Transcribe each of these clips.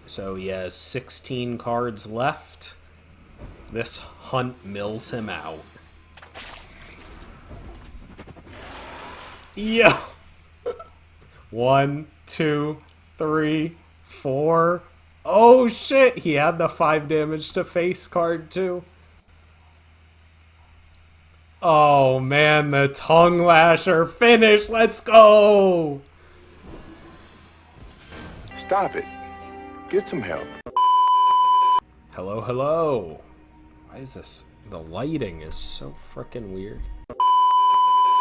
So he has 16 cards left. This hunt mills him out. Yeah. 1, 2, 3, 4. Oh shit! He had the 5 damage to face card too. Oh man, the tongue lasher finish. Let's go. Stop it. Get some help. Hello, hello. Why is this? The lighting is so freaking weird.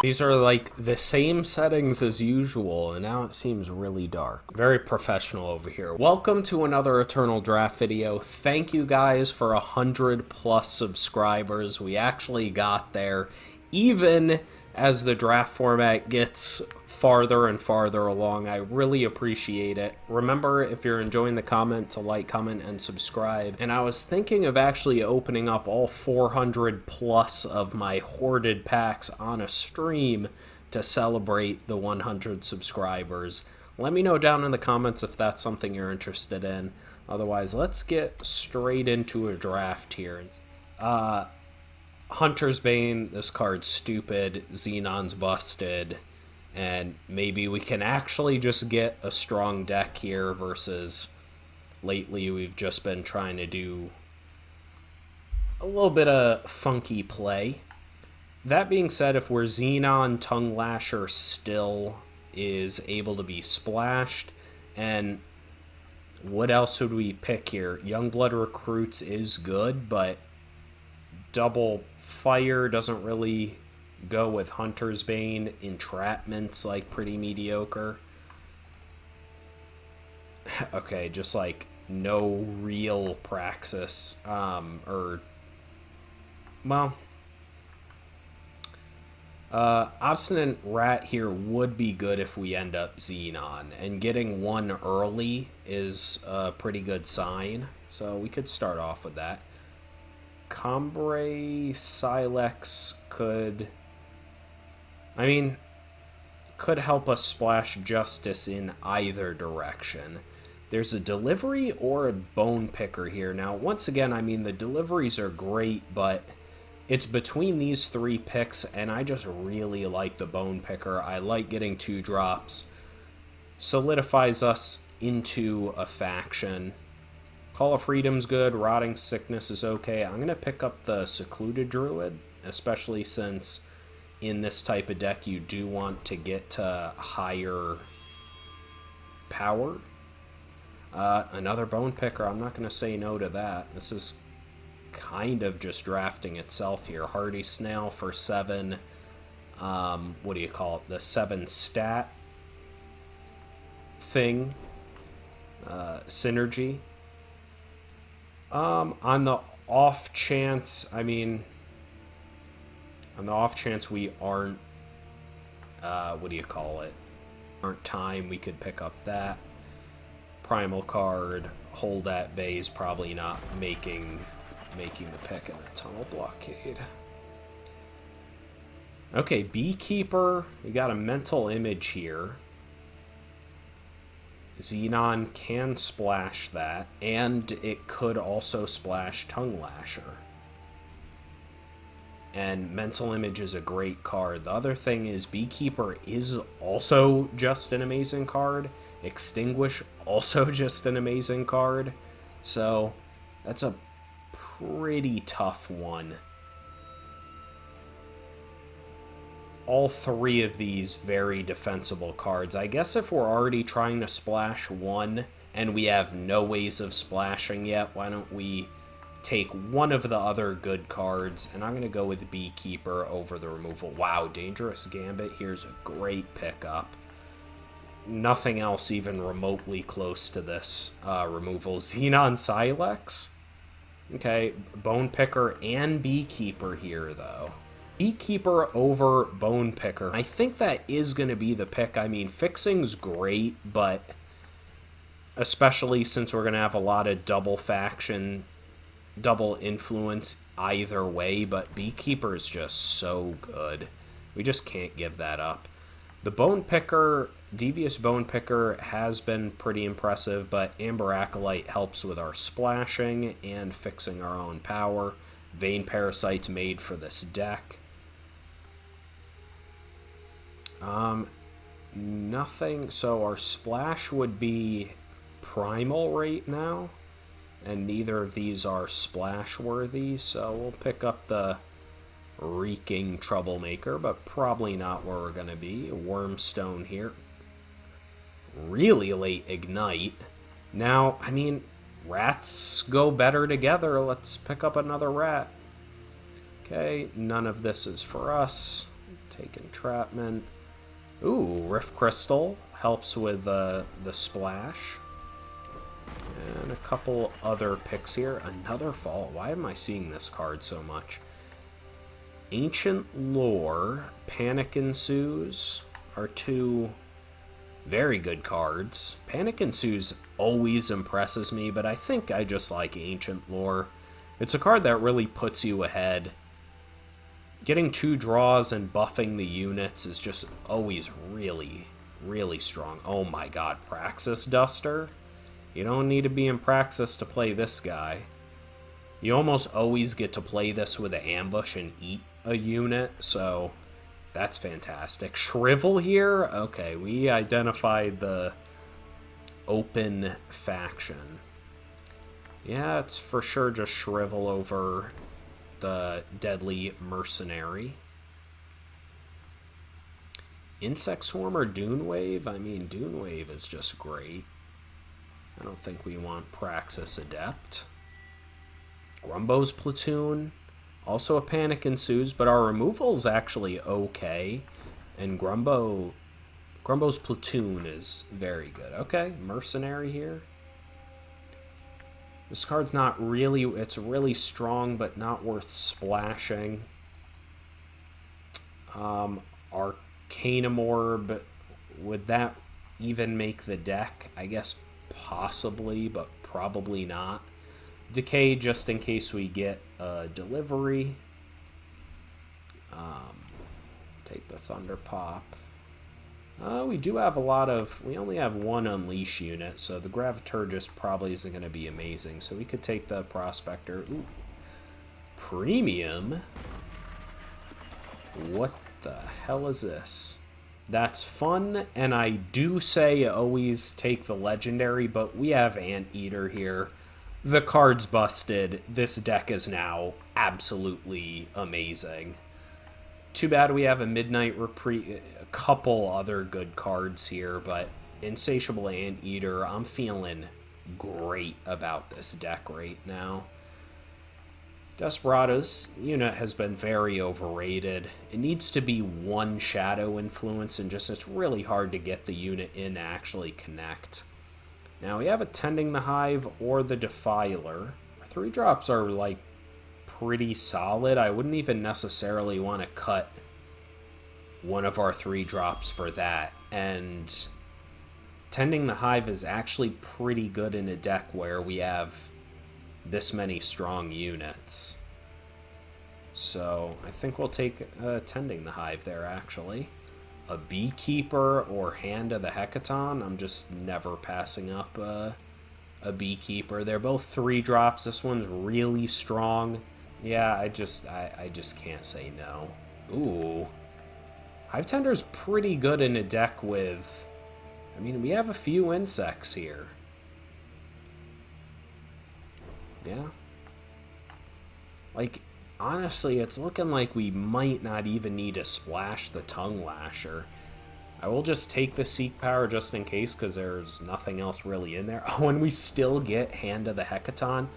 These are like the same settings as usual, and now it seems really dark. Very professional over here. Welcome to another Eternal Draft video. Thank you guys for 100+ subscribers. We actually got there, even as the draft format gets farther and farther along. I really appreciate it. Remember, if you're enjoying the comment, to like, comment, and subscribe. And I was thinking of actually opening up all 400+ of my hoarded packs on a stream to celebrate the 100 subscribers. Let me know down in the comments if that's something you're interested in. Otherwise, let's get straight into a draft here. Hunter's Bane, this card's stupid, Xenon's busted, and maybe we can actually just get a strong deck here versus lately we've just been trying to do a little bit of funky play. That being said, if we're Xenon, Tongue Lasher still is able to be splashed, and what else would we pick here? Youngblood Recruits is good, but Double Fire doesn't really go with Hunter's Bane. Entrapment's like pretty mediocre. Okay, just like no real Praxis. Obstinate Rat here would be good if we end up Xenon, and getting one early is a pretty good sign, so we could start off with that. Combre Silex could help us splash Justice in either direction. There's a Delivery or a Bone Picker here. Now, once again, the deliveries are great, but it's between these three picks, and I just really like the Bone Picker. I like getting 2 drops. Solidifies us into a faction. Call of Freedom's good. Rotting Sickness is okay. I'm going to pick up the Secluded Druid, especially since in this type of deck you do want to get to higher power. Another Bone Picker. I'm not going to say no to that. This is kind of just drafting itself here. Hardy Snail for 7. What do you call it? The 7 stat thing. Synergy. On the off chance we aren't, aren't time, we could pick up that. Primal card, Hold at Bay is probably not making the pick in the Tunnel Blockade. Okay, Beekeeper, we got a Mental Image here. Xenon can splash that, and it could also splash Tongue Lasher. And Mental Image is a great card. The other thing is Beekeeper is also just an amazing card. Extinguish, also just an amazing card. So, that's a pretty tough one. All 3 of these very defensible cards. I guess if we're already trying to splash one and we have no ways of splashing yet, why don't we take one of the other good cards? And I'm going to go with Beekeeper over the removal. Wow, Dangerous Gambit here's a great pickup. Nothing else even remotely close to this removal. Xenon Silex. Okay, Bone Picker and Beekeeper here, though. Beekeeper over Bone Picker. I think that is going to be the pick. Fixing's great, but especially since we're going to have a lot of double faction, double influence either way, but Beekeeper is just so good. We just can't give that up. The Bone Picker Devious Bone Picker has been pretty impressive, but Amber Acolyte helps with our splashing and fixing our own power. Vein Parasite's made for this deck. Nothing. So our splash would be primal right now, and neither of these are splash worthy, so we'll pick up the Reeking Troublemaker, but probably not where we're going to be. Wormstone here. Really late Ignite. Now, I mean, rats go better together. Let's pick up another rat. Okay, none of this is for us. Take Entrapment. Ooh, Rift Crystal helps with the splash. And a couple other picks here. Another Fall. Why am I seeing this card so much? Ancient Lore, Panic Ensues are two very good cards. Panic Ensues always impresses me, but I think I just like Ancient Lore. It's a card that really puts you ahead. Getting 2 draws and buffing the units is just always really, really strong. Oh my god, Praxis Duster? You don't need to be in Praxis to play this guy. You almost always get to play this with an ambush and eat a unit, so that's fantastic. Shrivel here? Okay, we identified the open faction. Yeah, it's for sure just Shrivel over the Deadly Mercenary. Insect Swarm or Dune Wave? I mean, Dune Wave is just great. I don't think we want Praxis Adept. Grumbo's Platoon. Also a Panic Ensues, but our removal is actually okay. And Grumbo's Platoon is very good. Okay, Mercenary here. This card's not really... It's really strong, but not worth splashing. Arcanum Orb. Would that even make the deck? I guess possibly, but probably not. Decay just in case we get a delivery. Take the Thunder Pop. We do have a lot of... We only have 1 Unleash unit, so the Graviturgist probably isn't going to be amazing. So we could take the Prospector. Ooh. Premium? What the hell is this? That's fun, and I do say always take the Legendary, but we have Anteater here. The card's busted. This deck is now absolutely amazing. Too bad we have a Midnight Reprieve, a couple other good cards here, but Insatiable Anteater, I'm feeling great about this deck right now. Desperado's unit has been very overrated. It needs to be 1 Shadow Influence, and just it's really hard to get the unit in to actually connect. Now we have a Tending the Hive or the Defiler. Our 3-drops are like pretty solid. I wouldn't even necessarily want to cut one of our 3-drops for that. And Tending the Hive is actually pretty good in a deck where we have this many strong units. So I think we'll take Tending the Hive there, actually. A Beekeeper or Hand of the Hecaton. I'm just never passing up a Beekeeper. They're both 3-drops. This one's really strong. Yeah, I just can't say no. Ooh. Hive Tender's pretty good in a deck with... I mean, we have a few insects here. Yeah. Like, honestly, it's looking like we might not even need to splash the Tongue Lasher. I will just take the Seek Power just in case, because there's nothing else really in there. Oh, and we still get Hand of the Hecaton.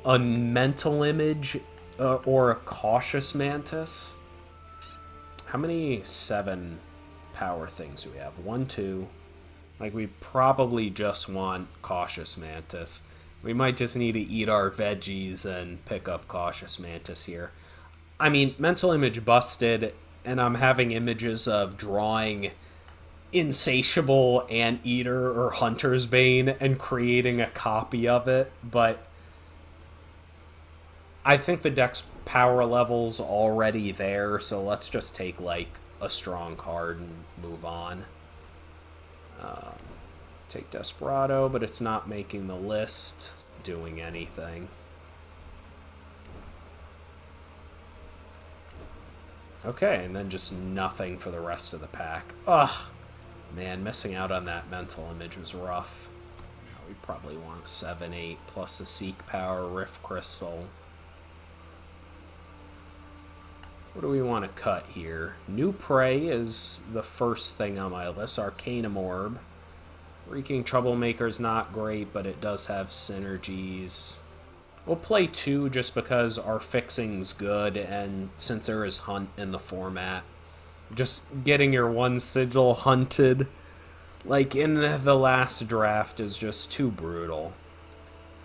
A Mental Image or a Cautious Mantis. How many 7 power things do we have? 1, 2. Like, we probably just want Cautious Mantis. We might just need to eat our veggies and pick up Cautious Mantis here. I mean, Mental Image busted, and I'm having images of drawing Insatiable Anteater or Hunter's Bane and creating a copy of it, but I think the deck's power level's already there, so let's just take, like, a strong card and move on. Take Desperado, but it's not making the list, doing anything. Okay, and then just nothing for the rest of the pack. Ugh. Man, missing out on that mental image was rough. We probably want 7, 8, plus a Seek Power, Rift Crystal. What do we want to cut here? New Prey is the first thing on my list. Arcanum Orb. Wreaking Troublemaker's not great, but it does have synergies. We'll play 2 just because our fixing's good, and since there is Hunt in the format, just getting your 1 sigil hunted, like in the last draft, is just too brutal.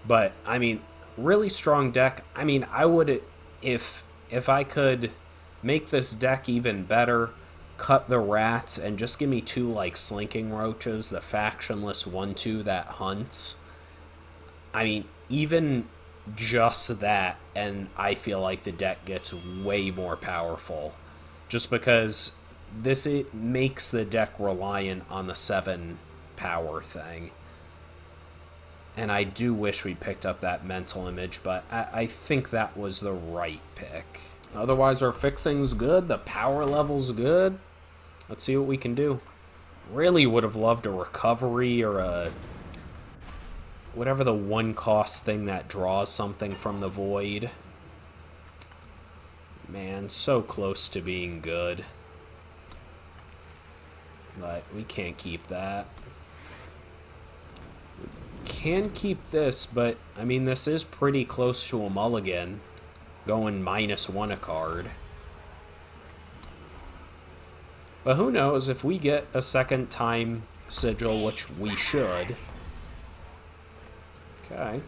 But, I mean, really strong deck. I mean, I would, if I could make this deck even better, cut the rats and just give me 2 like Slinking Roaches, the factionless 1/2 that hunts. I mean, even just that, and I feel like the deck gets way more powerful. Just because it makes the deck reliant on the 7 power thing. And I do wish we picked up that mental image, but I think that was the right pick. Otherwise, our fixing's good, the power level's good. Let's see what we can do. Really would have loved a recovery or a... whatever the 1-cost thing that draws something from the void. Man, so close to being good. But we can't keep that. We can keep this, but, I mean, this is pretty close to a mulligan. Going -1 a card. But who knows, if we get a second time sigil, which we should. Okay.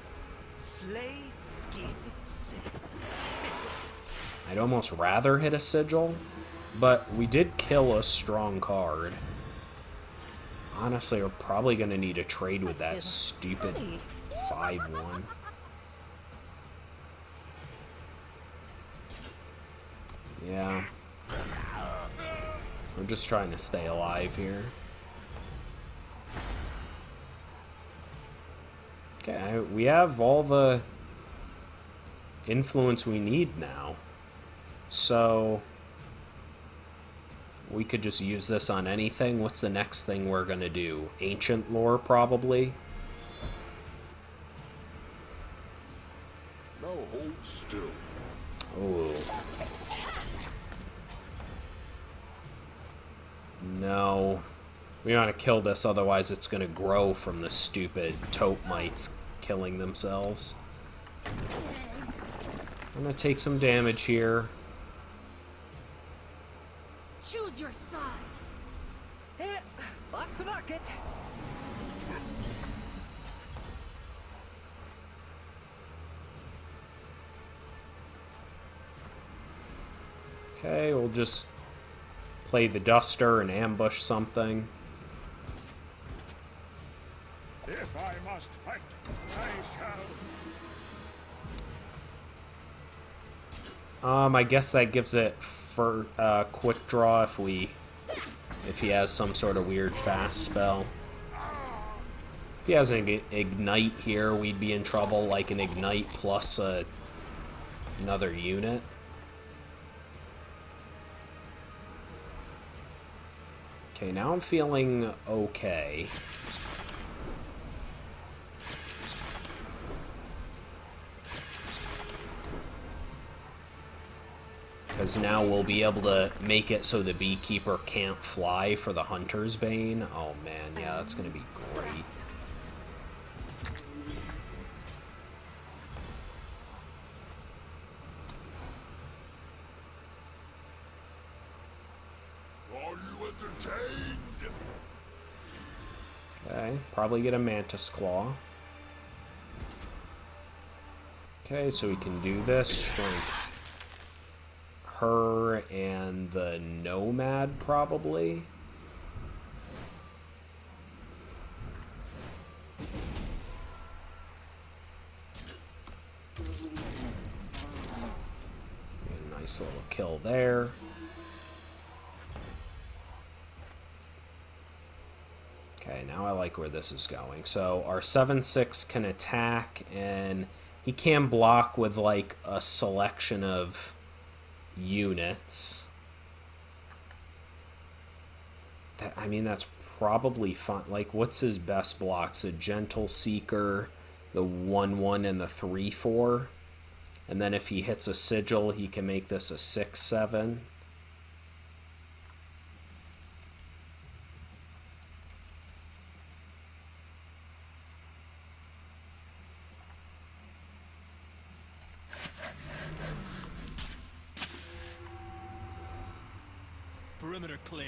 I'd almost rather hit a sigil, but we did kill a strong card. Honestly, we're probably going to need a trade with that stupid 5/1. Yeah. We're just trying to stay alive here. Okay, we have all the influence we need now. So we could just use this on anything. What's the next thing we're gonna do? Ancient lore, probably? No, hold still. Oh. No. We want to kill this, otherwise it's going to grow from the stupid taupe mites killing themselves. I'm going to take some damage here. Choose your side. Off to market. Okay, we'll just play the Duster and ambush something. If I must fight, I shall. I guess that gives it for quick draw if he has some sort of weird fast spell. If he has an ignite here, we'd be in trouble, like an ignite plus another unit. Okay, now I'm feeling okay. Because now we'll be able to make it so the Beekeeper can't fly for the Hunter's Bane. Oh man, yeah, that's going to be great. Are you entertained? Okay, probably get a Mantis Claw. Okay, so we can do this. Shrink her and the Nomad, probably. A nice little kill there. Okay, Okay, now I like where this is going. So our 7/6 can attack, and he can block with like a selection of units. I mean, that's probably fun. Like, what's his best blocks? A Gentle Seeker, the 1/1, and the 3/4. And then if he hits a Sigil, he can make this a 6/7. Perimeter clear.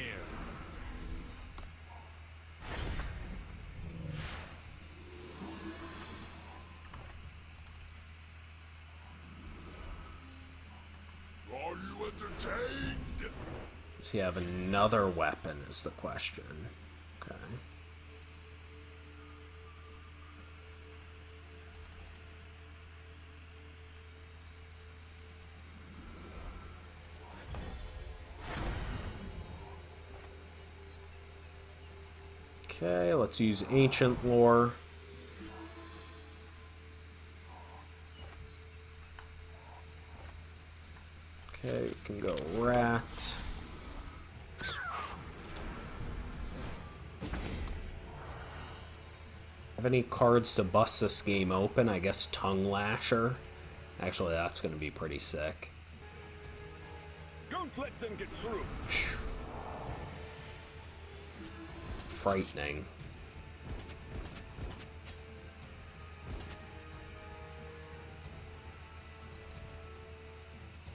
Are you entertained? Does he have another weapon is the question. Okay. Okay, let's use Ancient Lore. Okay, we can go Rat. Have any cards to bust this game open? I guess Tongue Lasher. Actually, that's going to be pretty sick. Don't let them get through. Frightening.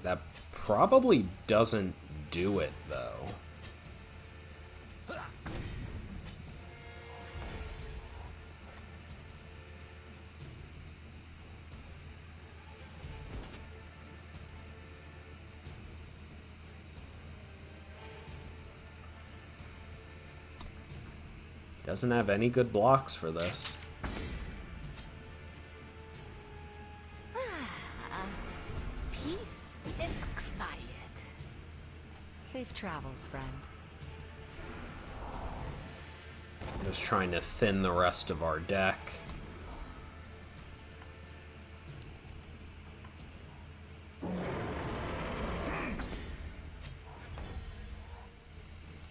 That probably doesn't do it, though. Doesn't have any good blocks for this. Peace and quiet. Safe travels, friend. Just trying to thin the rest of our deck.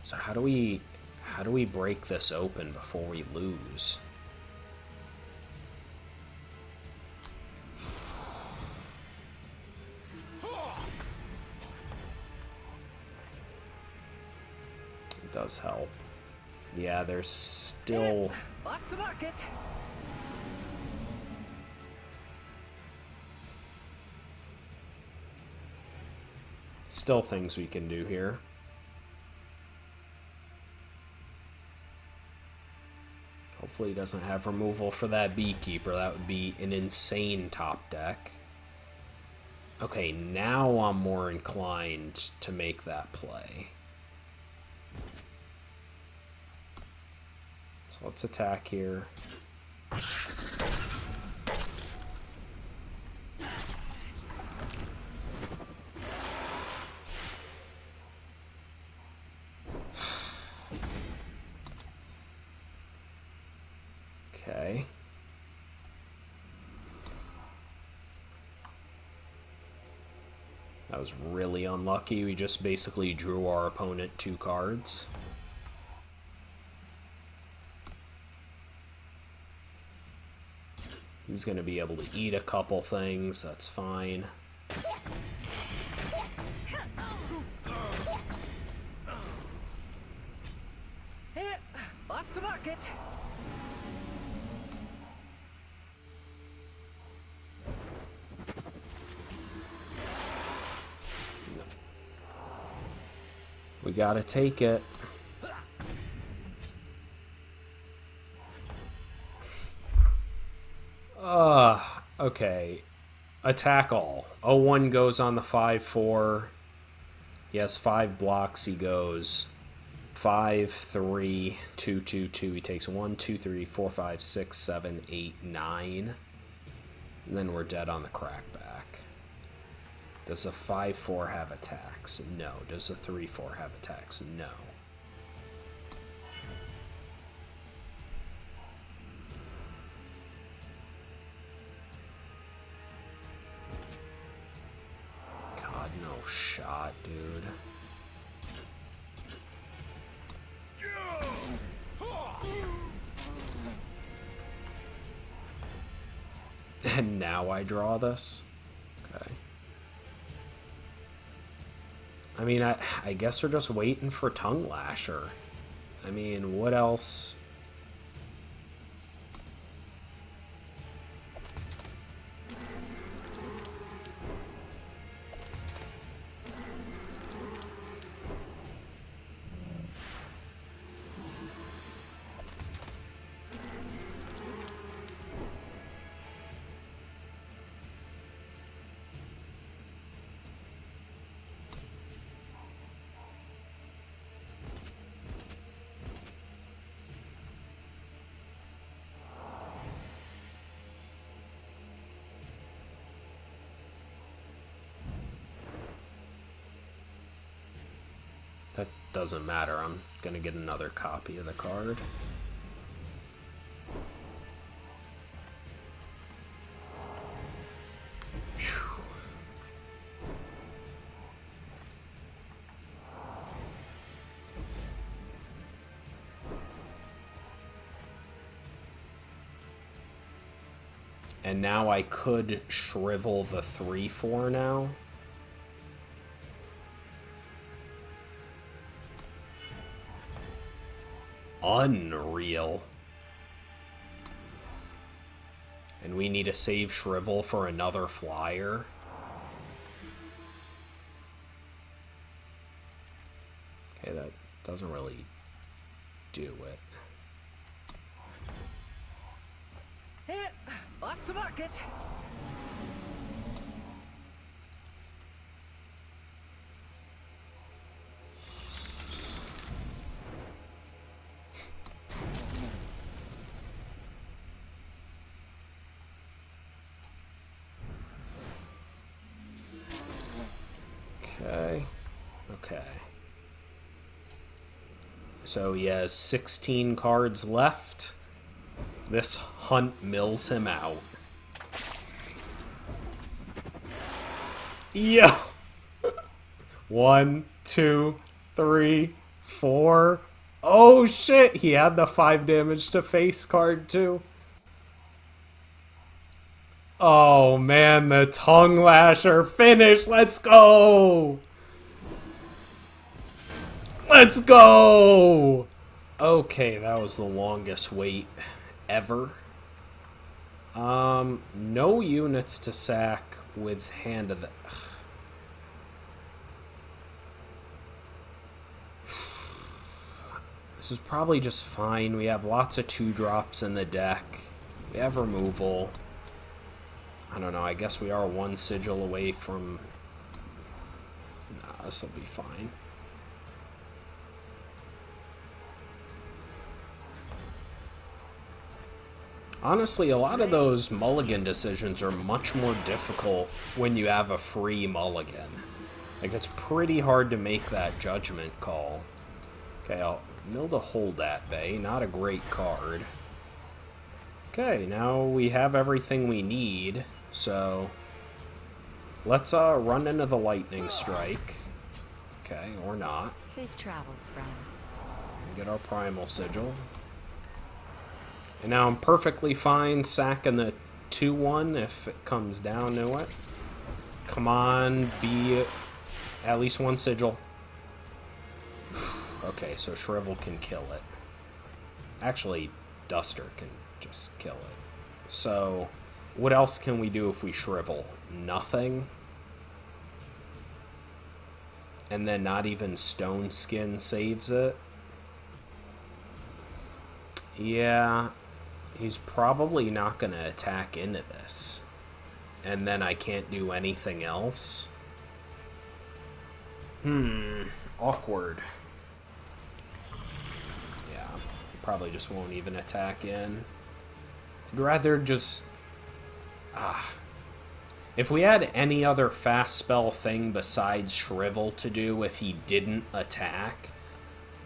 So how do we break this open before we lose? It does help. Yeah, there's still... Off to market. Still things we can do here. Hopefully he doesn't have removal for that Beekeeper. That would be an insane top deck. Okay, now I'm more inclined to make that play. So let's attack here. Okay. That was really unlucky. We just basically drew our opponent 2 cards. He's going to be able to eat a couple things. That's fine. Hey, off to market. We gotta take it. Okay. Attack all. 0-1 goes on the 5-4. He has 5 blocks. He goes 5-3, 2-2-2. He takes 1, 2, 3, 4, 5, 6, 7, 8, 9. And then we're dead on the crackback. Does a 5-4 have attacks? No. Does a 3-4 have attacks? No. shot, dude. And now I draw this? Okay. I mean, I guess we're just waiting for Tongue Lasher. I mean, what else? That doesn't matter. I'm gonna get another copy of the card. Phew. And now I could shrivel the 3/4 now. Unreal. And we need to save Shrivel for another flyer. Okay, that doesn't really do it. Hey, off to market. Okay. Okay. So he has 16 cards left. This hunt mills him out. Yeah. 1, 2, 3, 4. Oh shit! He had the 5 damage to face card too. Oh man, the Tongue Lasher finish! Let's go! Let's go! Okay, that was the longest wait ever. No units to sack with Hand of the... This is probably just fine. We have lots of 2-drops in the deck. We have removal. I don't know, I guess we are 1 sigil away from... Nah, this'll be fine. Honestly, a lot of those mulligan decisions are much more difficult when you have a free mulligan. Like, it's pretty hard to make that judgment call. Okay, I'll mill to hold that bay. Not a great card. Okay, now we have everything we need. So, let's run into the lightning strike. Okay, or not. Safe travels, friend. Get our primal sigil. And now I'm perfectly fine sacking the 2/1 if it comes down to it. Come on, be at least 1 sigil. Okay, so Shrivel can kill it. Actually, Duster can just kill it. So... what else can we do if we Shrivel? Nothing. And then not even Stone Skin saves it. Yeah, he's probably not going to attack into this. And then I can't do anything else. Awkward. Yeah, he probably just won't even attack in. I'd rather just... If we had any other fast spell thing besides Shrivel to do if he didn't attack,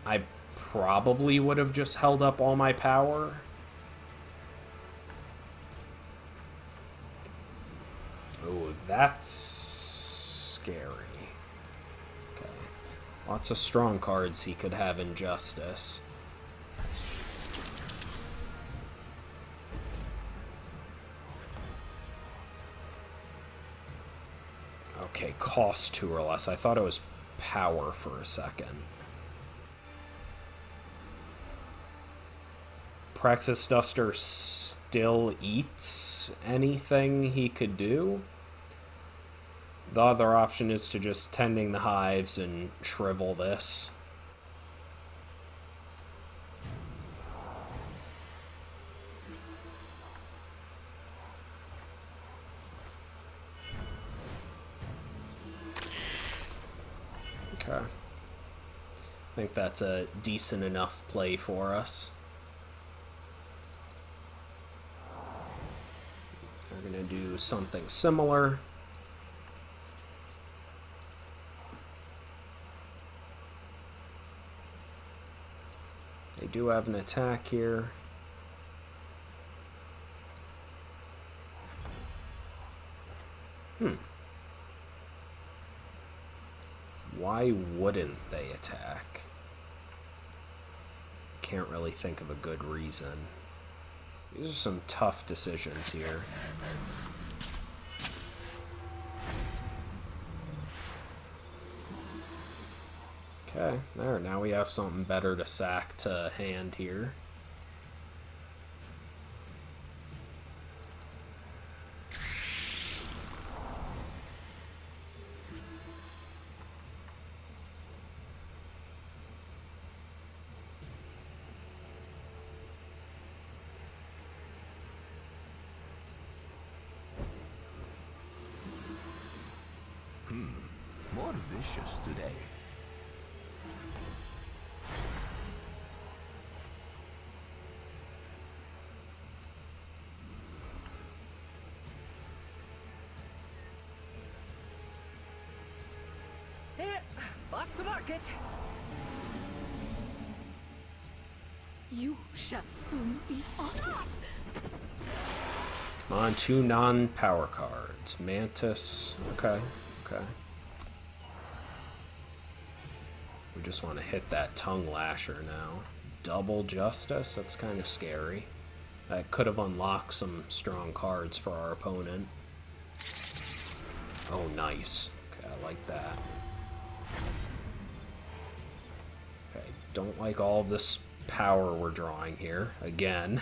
I probably would have just held up all my power. Oh, that's scary. Lots of strong cards he could have in Justice. Okay, cost 2 or less. I thought it was power for a second. Praxis Duster still eats anything he could do. The other option is to just Tending the Hives and shrivel this. Okay. I think that's a decent enough play for us. We're going to do something similar. They do have an attack here. Why wouldn't they attack? Can't really think of a good reason. These are some tough decisions here. Okay, there, now we have something better to sack to hand here. More vicious today. Here, off to market. You shall soon be off. Come on, 2 non-power cards. Mantis. Okay, okay. We just want to hit that Tongue Lasher now. Double Justice? That's kind of scary. That could have unlocked some strong cards for our opponent. Oh, nice. Okay, I like that. Okay, don't like all of this power we're drawing here. Again.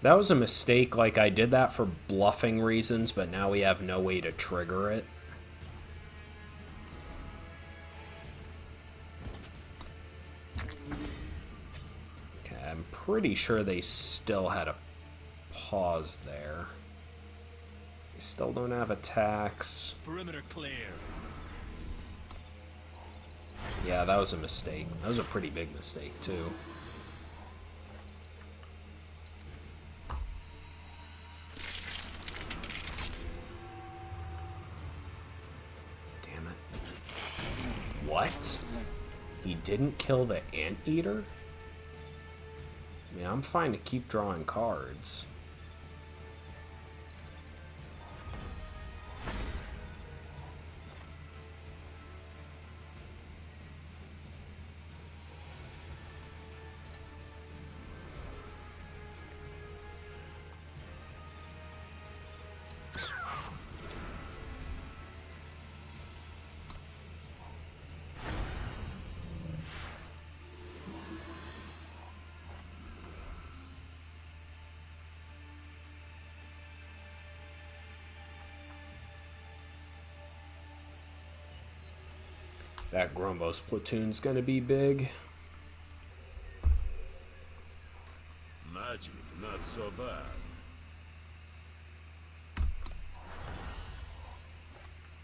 That was a mistake, like I did that for bluffing reasons, but now we have no way to trigger it. Okay, I'm pretty sure they still had a pause there. They still don't have attacks. Perimeter clear. Yeah, that was a mistake. That was a pretty big mistake, too. What? He didn't kill the Anteater? I mean, I'm fine to keep drawing cards. That Grumbo's platoon's gonna be big. Magic, not so bad.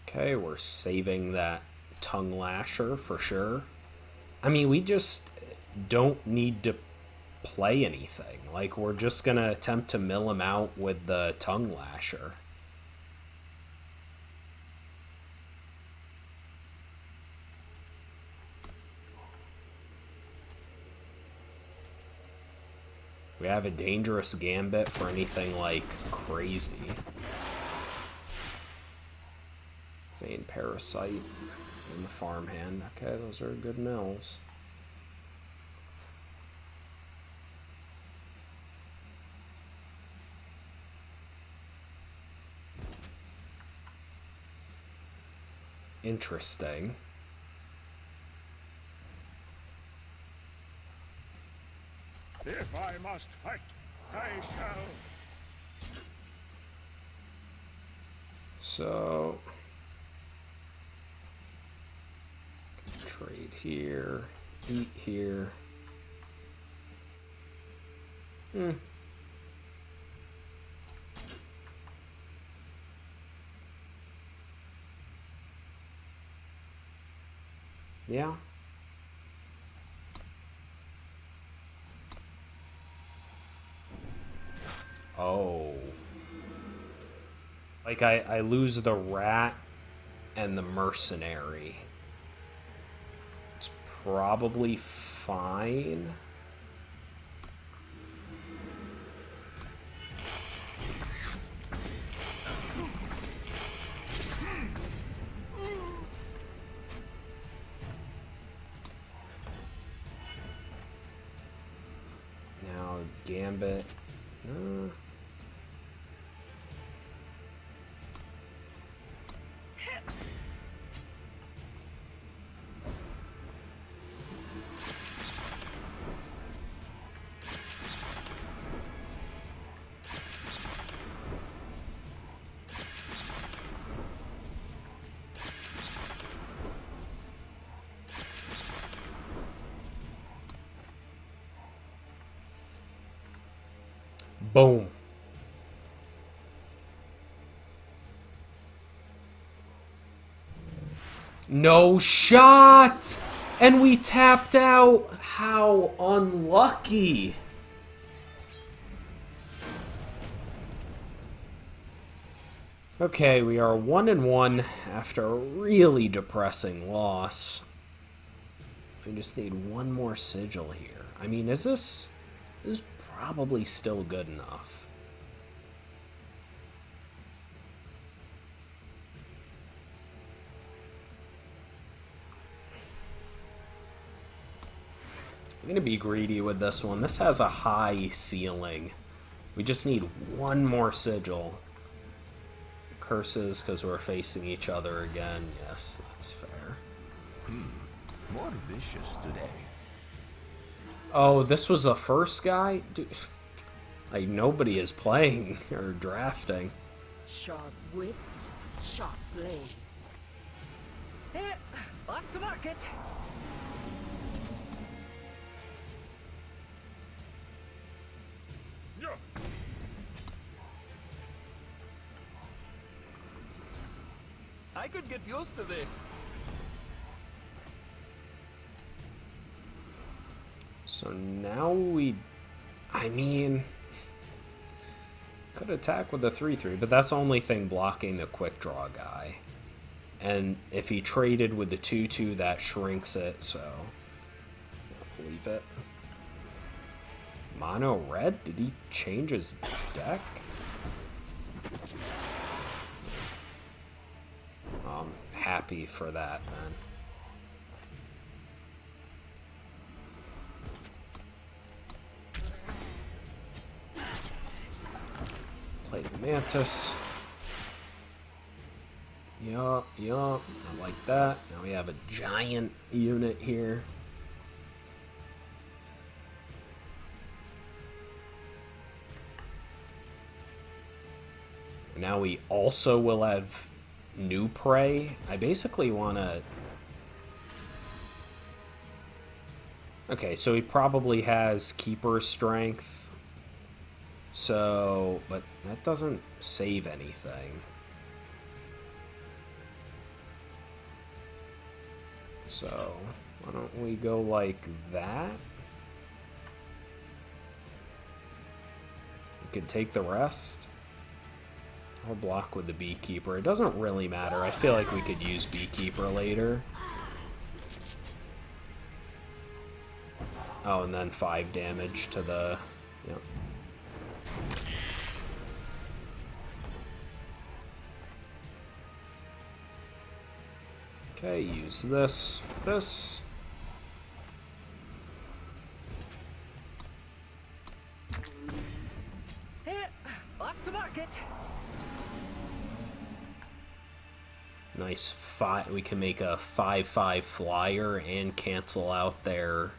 Okay, we're saving that Tongue Lasher for sure. I mean, we just don't need to play anything. Like, we're just gonna attempt to mill him out with the Tongue Lasher. We have a dangerous gambit for anything, like, crazy. Vein Parasite and the Farmhand. Okay, those are good mills. Interesting. If I must fight, I shall. So, trade here, eat here. Yeah. Oh. Like, I lose the rat and the mercenary. It's probably fine. Now, Gambit. Boom. No shot! And we tapped out. How unlucky. Okay, we are 1-1 after a really depressing loss. We just need one more sigil here. I mean, is this probably still good enough. I'm gonna be greedy with this one. This has a high ceiling. We just need one more sigil. Curses because we're facing each other again. Yes, that's fair. More vicious today. Oh, this was the first guy? Dude, like, nobody is playing or drafting. Sharp wits, sharp blade. Yep, off to market. Yeah. I could get used to this. So now I mean, could attack with the 3/3, but that's the only thing blocking the quick draw guy. And if he traded with the 2/2, that shrinks it, so I'll leave it. Mono red? Did he change his deck? I'm happy for that, then. Play the Mantis. Yup. I like that. Now we have a giant unit here. Now we also will have new prey. I basically want to... Okay, so he probably has Keeper Strength. So, but that doesn't save anything. So, why don't we go like that? We could take the rest. I'll block with the Beekeeper. It doesn't really matter. I feel like we could use Beekeeper later. Oh, and then 5 damage to the... Yep. Okay, use this, this. Off to market. Nice five. We can make a 5/5 flyer and cancel out their.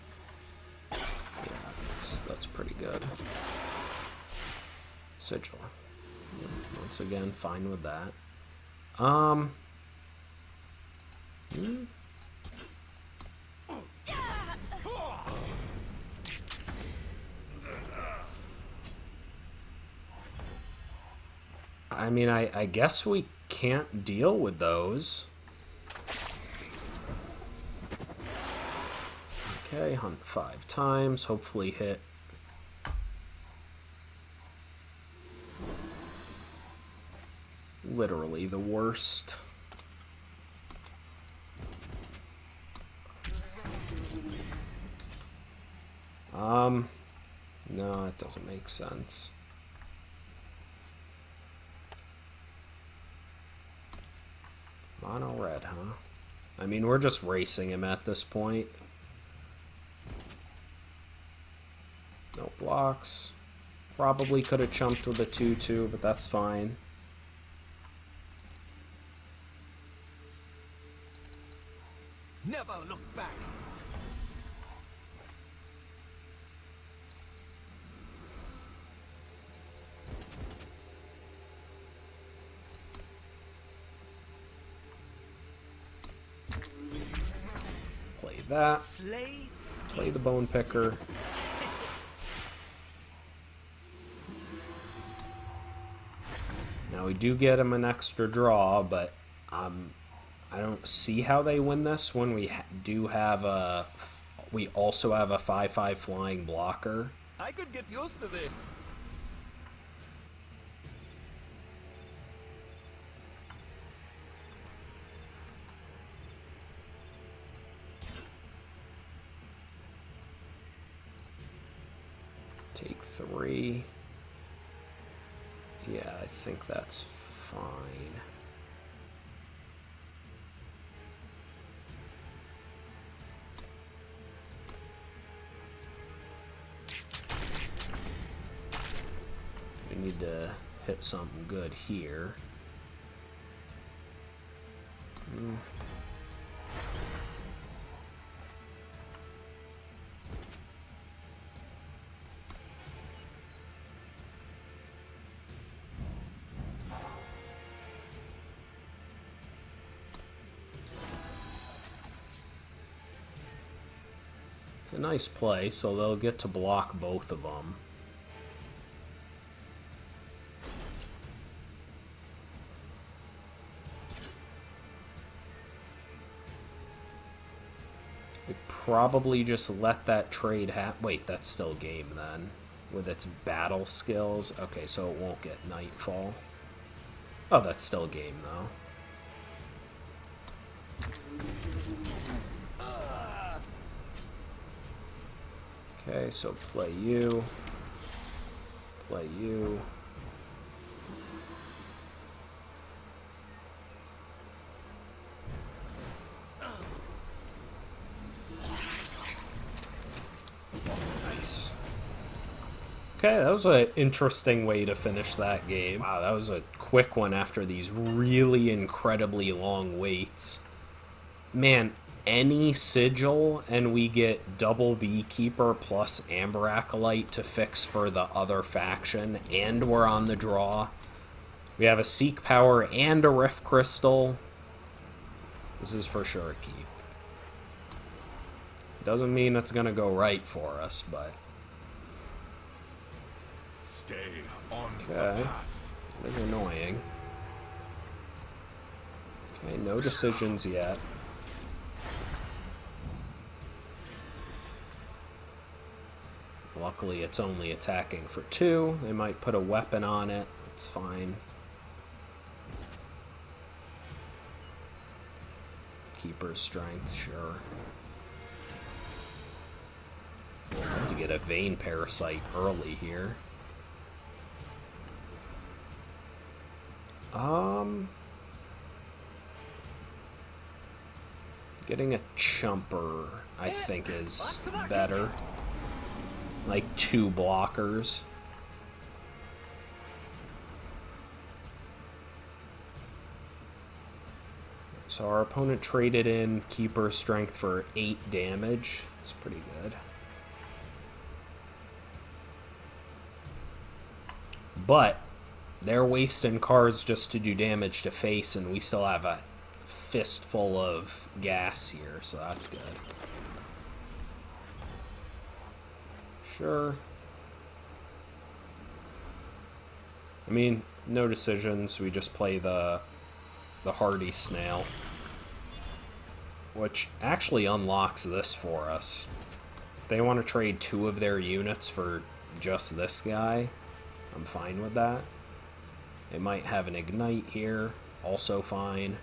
Yeah, that's pretty good. Sigil. Once again, fine with that. I mean, I guess we can't deal with those. Okay, hunt 5 times, hopefully hit. Literally the worst. No, it doesn't make sense. Mono red, huh? I mean, we're just racing him at this point. No blocks. Probably could have chumped with a 2/2, but that's fine. Never look back. Play that. Slay. Play the bone picker. Now we do get him an extra draw, but I don't see how they win this when we do have a. We also have a 5/5 flying blocker. I could get used to this. Take 3. Yeah, I think that's fine. We need to hit something good here. It's a nice play, so they'll get to block both of them. We probably just let that trade happen. Wait, that's still game then. With its battle skills. Okay, so it won't get Nightfall. Oh, that's still game though. Okay, so play you. Play you. Nice. Okay, that was an interesting way to finish that game. Wow, that was a quick one after these really incredibly long waits. Man, any sigil and we get double Beekeeper plus Amber Acolyte to fix for the other faction, and we're on the draw. We have a Seek Power and a Rift Crystal. This is for sure a keep. Doesn't mean it's gonna go right for us, but... Stay on the Okay, path. that is annoying. Okay, no decisions yet. Luckily, it's only attacking for 2. They might put a weapon on it. It's fine. Keeper's strength, sure. Well, get a vein parasite early here. Getting a chumper, I think, is better. Like 2 blockers. So our opponent traded in Keeper Strength for 8 damage. It's pretty good. But they're wasting cards just to do damage to face, and we still have a fistful of gas here, so that's good. Sure. I mean, no decisions. We just play the Hardy Snail, which actually unlocks this for us. If they want to trade 2 of their units for just this guy, I'm fine with that. They might have an Ignite here, also fine.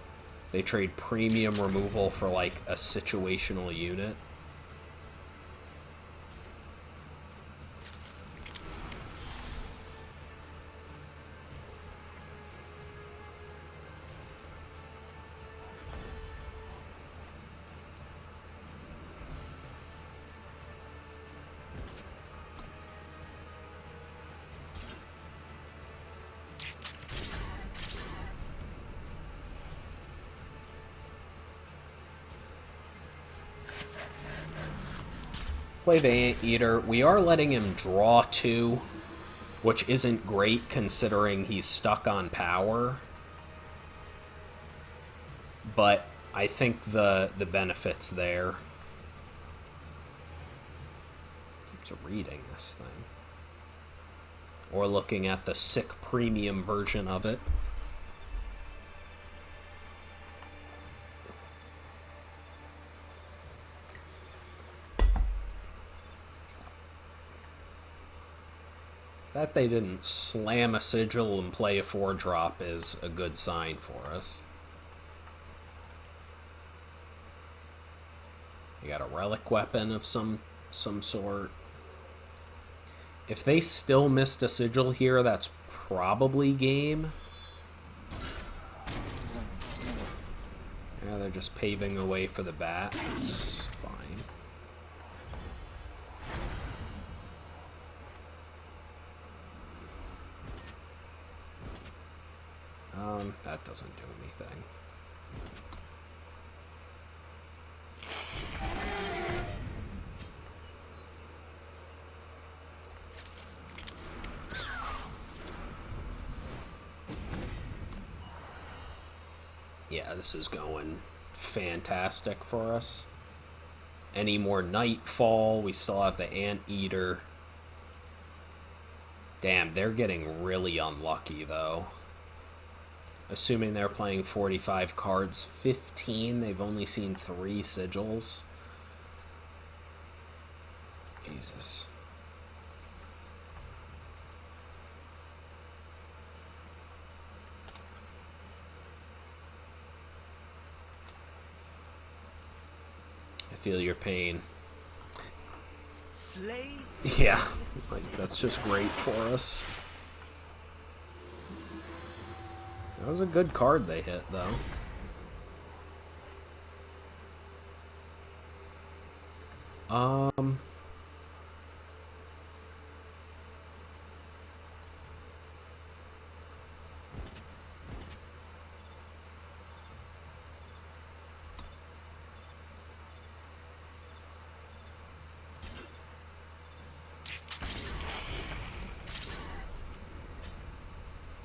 They trade premium removal for like a situational unit. Play the Anteater. We are letting him draw 2, which isn't great considering he's stuck on power. But I think the benefit's there. Keeps reading this thing. Or looking at the sick premium version of it. That they didn't slam a sigil and play a 4-drop is a good sign for us. You got a relic weapon of some sort. If they still missed a sigil here, that's probably game. Yeah, they're just paving the way for the bat. It's fine. That doesn't do anything. Yeah, this is going fantastic for us. Any more Nightfall? We still have the Anteater. Damn, they're getting really unlucky, though. Assuming they're playing 45 cards, 15, they've only seen 3 sigils. Jesus. I feel your pain. Slay. Yeah, like that's just great for us. That was a good card they hit, though.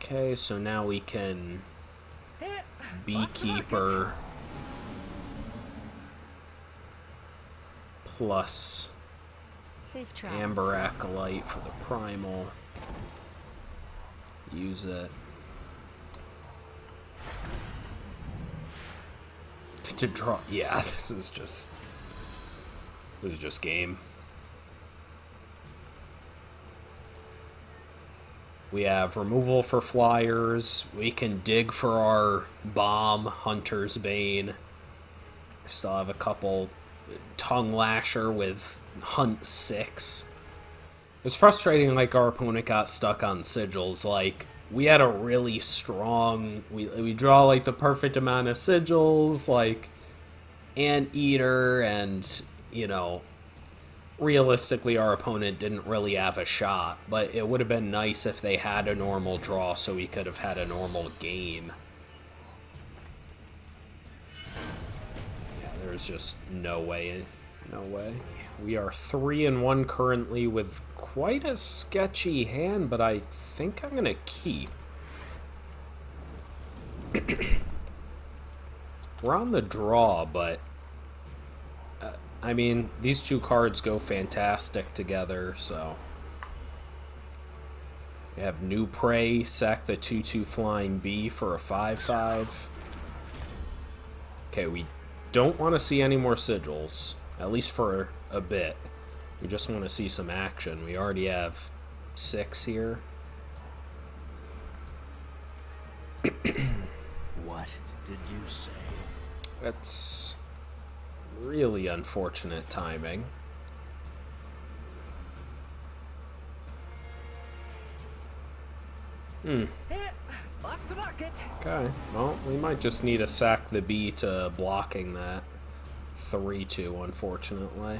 Okay, so now we can Beekeeper plus Safe travels. Amber Acolyte for the primal. Use it to draw. Yeah, this is just game. We have removal for flyers. We can dig for our bomb, Hunter's Bane. Still have a couple. Tongue Lasher with Hunt 6. It's frustrating, like, our opponent got stuck on sigils. Like, we had a really strong... We draw, like, the perfect amount of sigils, like, Anteater, and, you know, realistically, our opponent didn't really have a shot. But it would have been nice if they had a normal draw so we could have had a normal game. Yeah, there's just no way. No way. We are 3-1 currently with quite a sketchy hand, but I think I'm going to keep. We're on the draw, but I mean, these two cards go fantastic together, so. We have New Prey, sack the 2/2 flying bee for a 5/5. Okay, we don't want to see any more sigils, at least for a bit. We just want to see some action. We already have 6 here. What did you say? That's really unfortunate timing. Hey, off to market. Okay, well, we might just need to sack the bee to blocking that 3/2, unfortunately.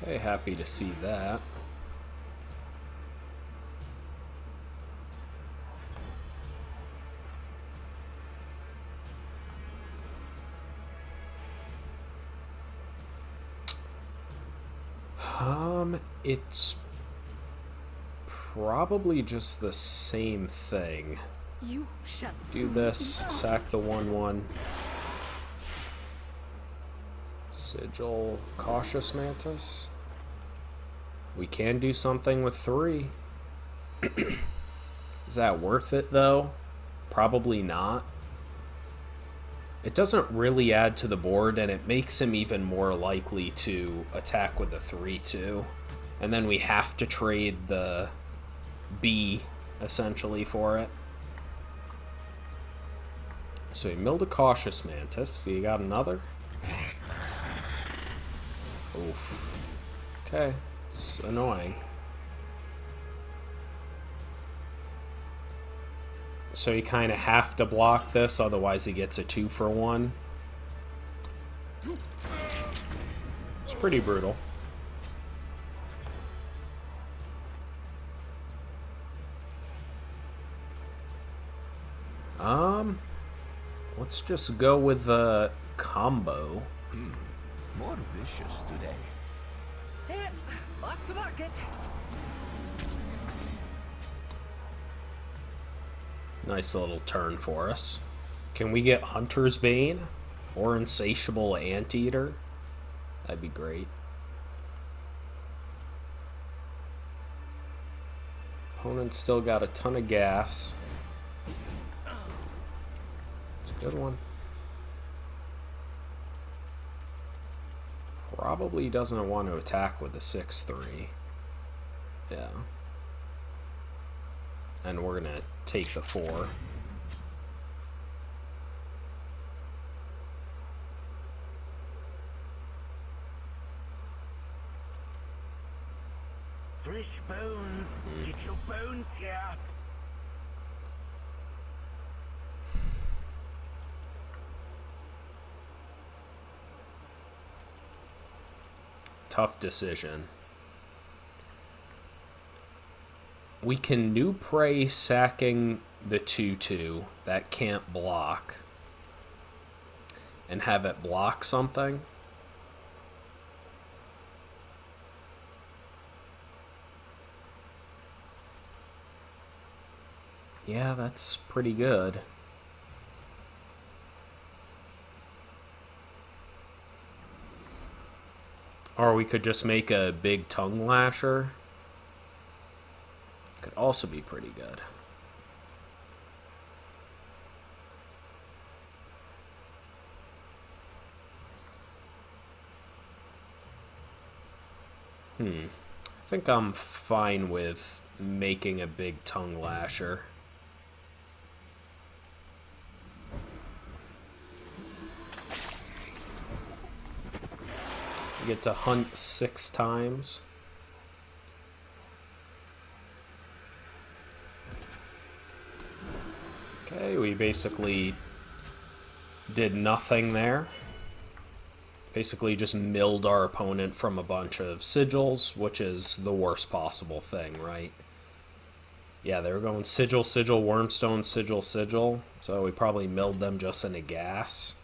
Okay, happy to see that. It's probably just the same thing. You shall Do this, sack the 1/1. Sigil, Cautious Mantis. We can do something with 3. Is that worth it, though? Probably not. It doesn't really add to the board, and it makes him even more likely to attack with the 3/2. And then we have to trade the B, essentially, for it. So he milled a Cautious Mantis. So you got another? Oof. Okay, it's annoying. So you kind of have to block this, otherwise he gets a 2-for-1. It's pretty brutal. Let's just go with the combo. More vicious today. Hey, off to market. Nice little turn for us. Can we get Hunter's Bane or Insatiable Anteater? That'd be great. Opponent's still got a ton of gas. It's a good one. Probably doesn't want to attack with the 6/3. Yeah. And we're gonna take the 4. Fresh bones. Get your bones here. Tough decision. We can New Prey sacking the 2/2 that can't block and have it block something. Yeah, that's pretty good. Or we could just make a big tongue lasher. Could also be pretty good. I think I'm fine with making a big tongue lasher. We get to hunt 6 times. Okay, we basically did nothing there. Basically just milled our opponent from a bunch of sigils, which is the worst possible thing, right? Yeah, they were going sigil, sigil, wormstone, sigil, sigil. So we probably milled them just into gas.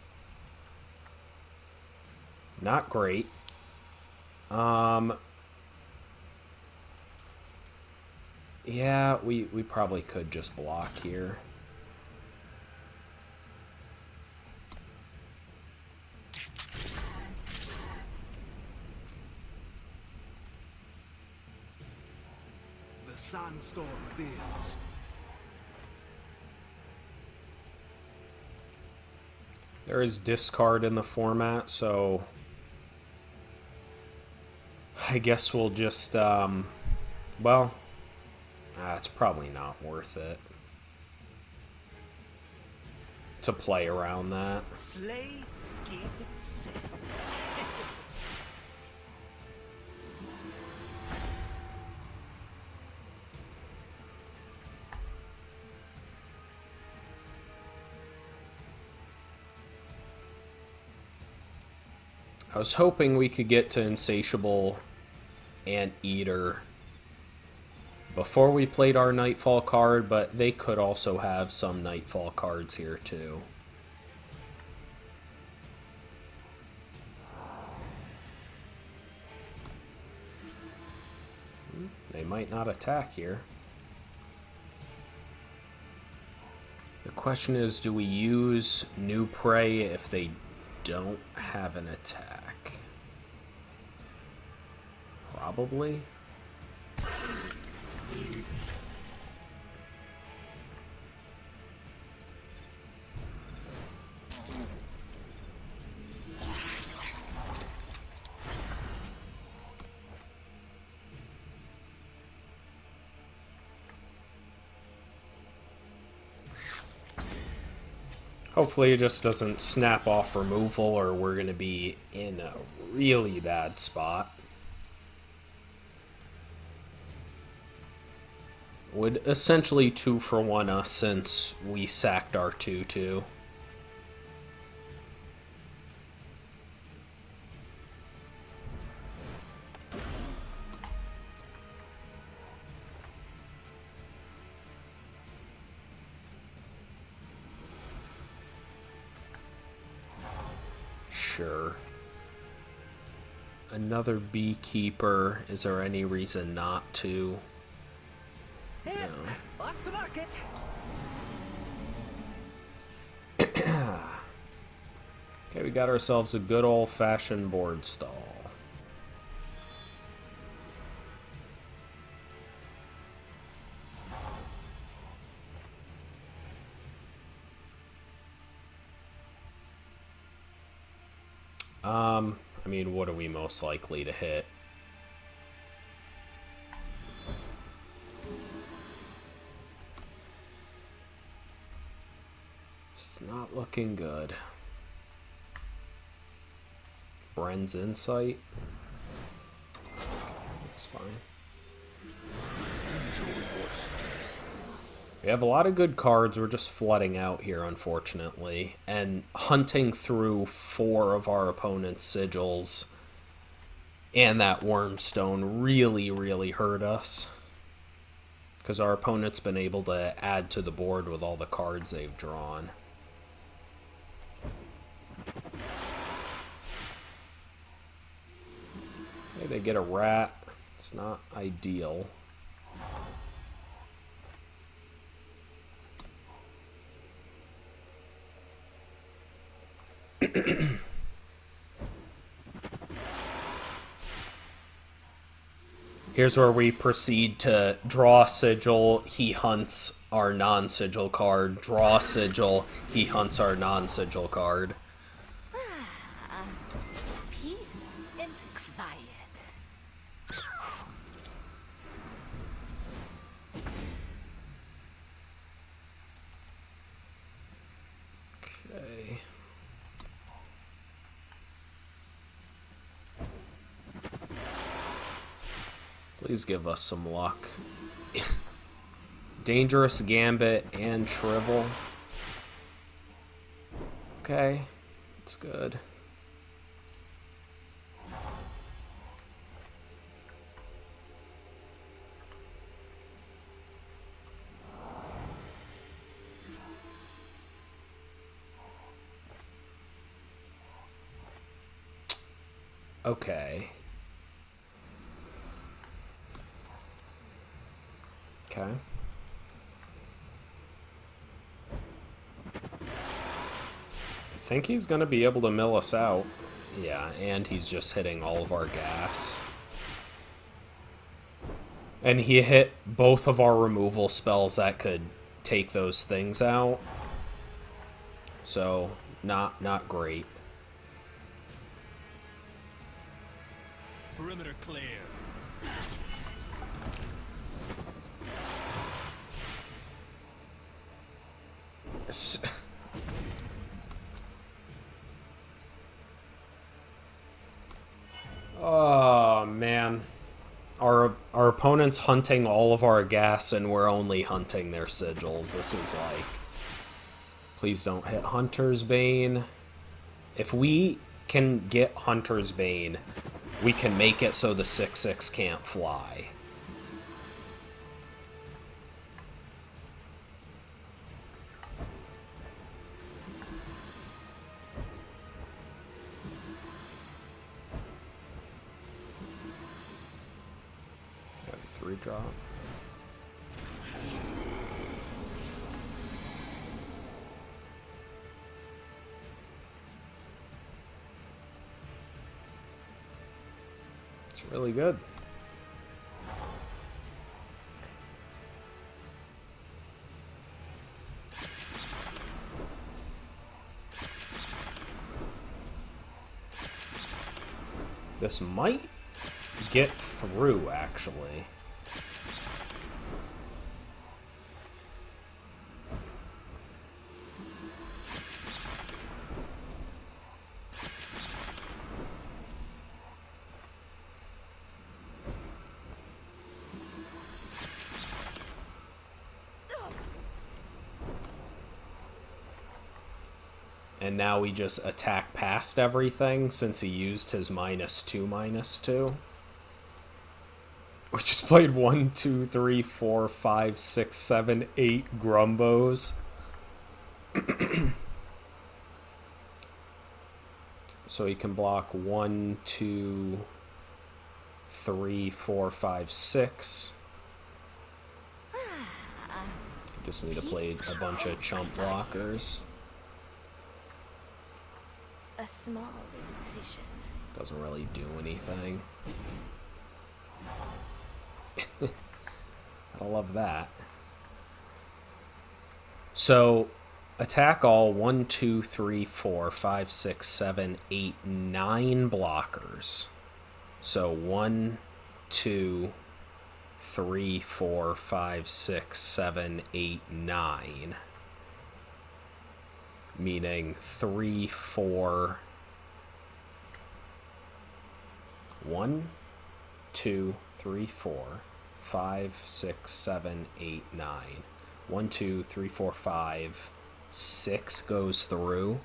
Not great. Yeah, we probably could just block here. The sandstorm builds. There is discard in the format, so I guess we'll just, well, it's probably not worth it to play around that. Slay, skip, sip. I was hoping we could get to Insatiable and Eater before we played our Nightfall card, but they could also have some Nightfall cards here too. They might not attack here. The question is, do we use New Prey if they don't have an attack? Probably. Hopefully it just doesn't snap off removal or we're going to be in a really bad spot. Would essentially 2-for-1 us since we sacked our 2-2. Sure. Another beekeeper. Is there any reason not to? Hip, off to market. Okay, we got ourselves a good old-fashioned board stall. I mean, what are we most likely to hit? It's not looking good. Bren's Insight. That's fine. We have a lot of good cards. We're just flooding out here, unfortunately. And hunting through 4 of our opponent's sigils and that Wormstone really, really hurt us. Because our opponent's been able to add to the board with all the cards they've drawn. Okay, they get a rat. It's not ideal. Here's where we proceed to draw sigil, he hunts our non-sigil card. Draw sigil, he hunts our non-sigil card. Peace and quiet. Okay. Please give us some luck. Dangerous Gambit and Shrivel. Okay, it's good. Okay. Okay. I think he's gonna be able to mill us out. Yeah, and he's just hitting all of our gas. And he hit both of our removal spells that could take those things out. So, not great. Perimeter clear. Oh, man. Our opponent's hunting all of our gas, and we're only hunting their sigils. This is like... Please don't hit Hunter's Bane. If we can get Hunter's Bane, we can make it so the 6/6 can't fly. Got a 3-drop. It's really good. This might get through, actually. And now we just attack past everything since he used his -2/-2. We just played 1, 2, 3, 4, 5, 6, 7, 8 Grumbos. So he can block 1, 2, 3, 4, 5, 6. Just need to play a bunch of chump blockers. A small incision. Doesn't really do anything. I love that. So, attack all 1, 2, 3, 4, 5, 6, 7, 8, 9 blockers. So 1, 2, 3, 4, 5, 6, 7, 8, 9. Meaning 3, 4, 1, 2, 3, 4, 5, 6, 7, 8, 9. 1, 2, 3, 4, 5, 6 goes through.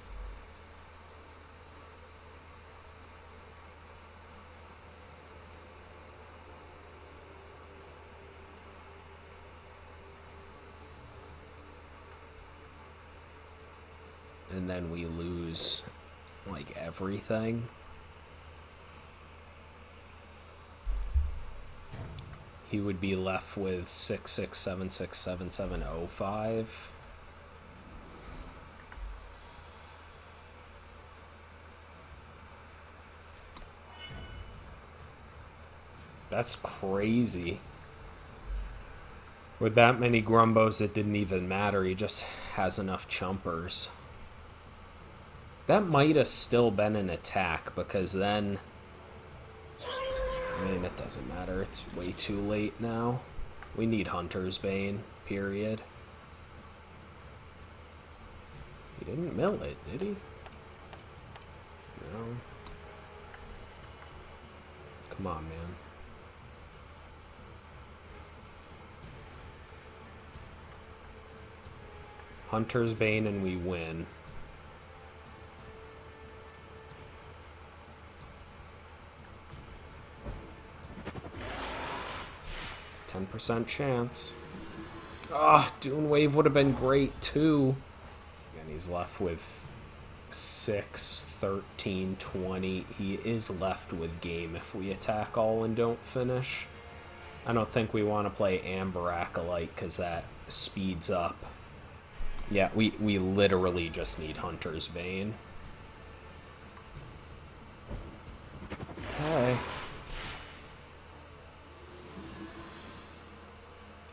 And then we lose, like, everything. He would be left with 6, 6, 7, 6, 7, 7, 0, 5. That's crazy. With that many Grumbos, it didn't even matter. He just has enough chumpers. That might have still been an attack, because then... I mean, it doesn't matter. It's way too late now. We need Hunter's Bane, period. He didn't mill it, did he? No. Come on, man. Hunter's Bane and we win. %10 chance. Ah, Dune Wave would have been great too. And he's left with 6, 13, 20. He is left with game if we attack all and don't finish. I don't think we want to play Amber Acolyte because that speeds up. Yeah, we literally just need Hunter's Bane. Okay.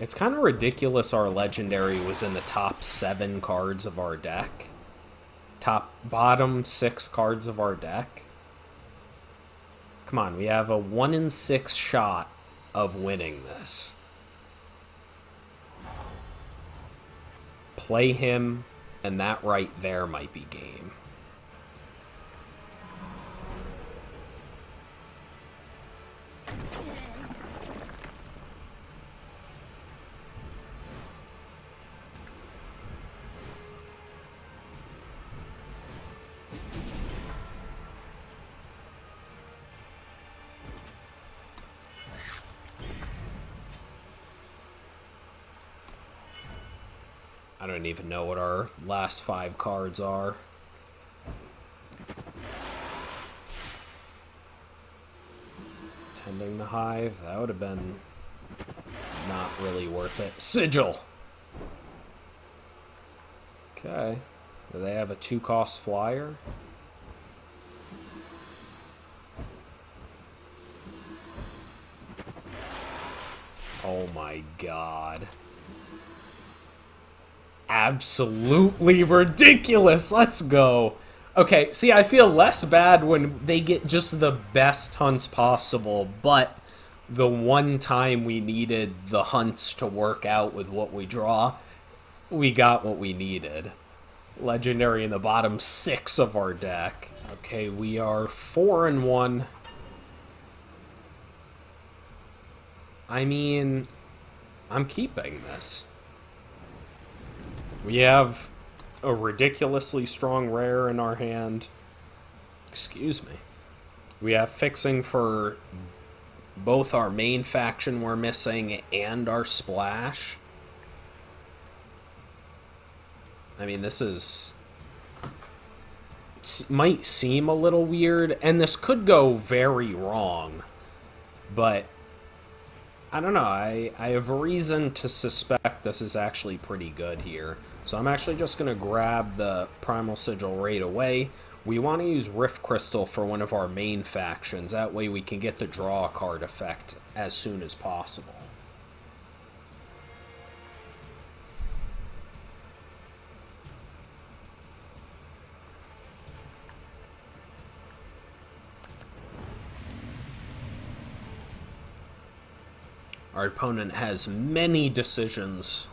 It's kind of ridiculous our legendary was in the top 7 cards of our deck. Bottom 6 cards of our deck. Come on, we have a 1 in 6 shot of winning this. Play him, and that right there might be game. I don't even know what our last 5 cards are. Tending the Hive, that would have been not really worth it. Sigil! Okay. Do they have a 2-cost flyer? Oh my god. Absolutely ridiculous. Let's go. Okay, see, I feel less bad when they get just the best hunts possible, but the one time we needed the hunts to work out with what we draw, we got what we needed. Legendary in the bottom 6 of our deck. Okay, we are 4-1. I mean, I'm keeping this. We have a ridiculously strong rare in our hand. Excuse me. We have fixing for both our main faction we're missing and our splash. I mean, this is... might seem a little weird, and this could go very wrong, but I don't know. I have reason to suspect this is actually pretty good here. So I'm actually just going to grab the Primal Sigil right away. We want to use Rift Crystal for one of our main factions. That way we can get the draw card effect as soon as possible. Our opponent has many decisions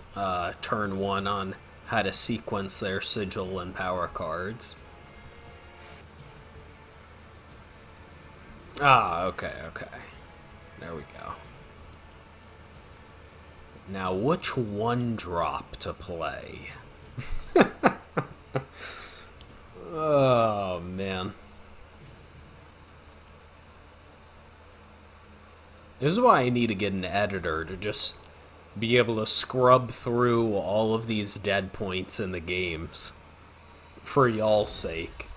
turn 1 on how to sequence their sigil and power cards. Ah, okay. There we go. Now, which one drop to play? Oh, man. This is why I need to get an editor to just be able to scrub through all of these dead points in the games. For y'all's sake.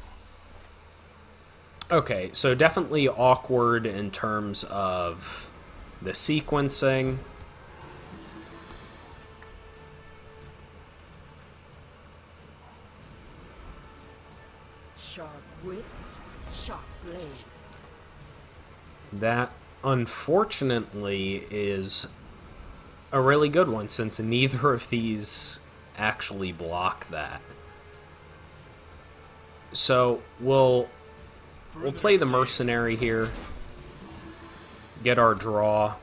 Okay, so definitely awkward in terms of the sequencing. Sharp wits, sharp blade. That, unfortunately, is a really good one, since neither of these actually block that. So, we'll play the Mercenary here. Get our draw.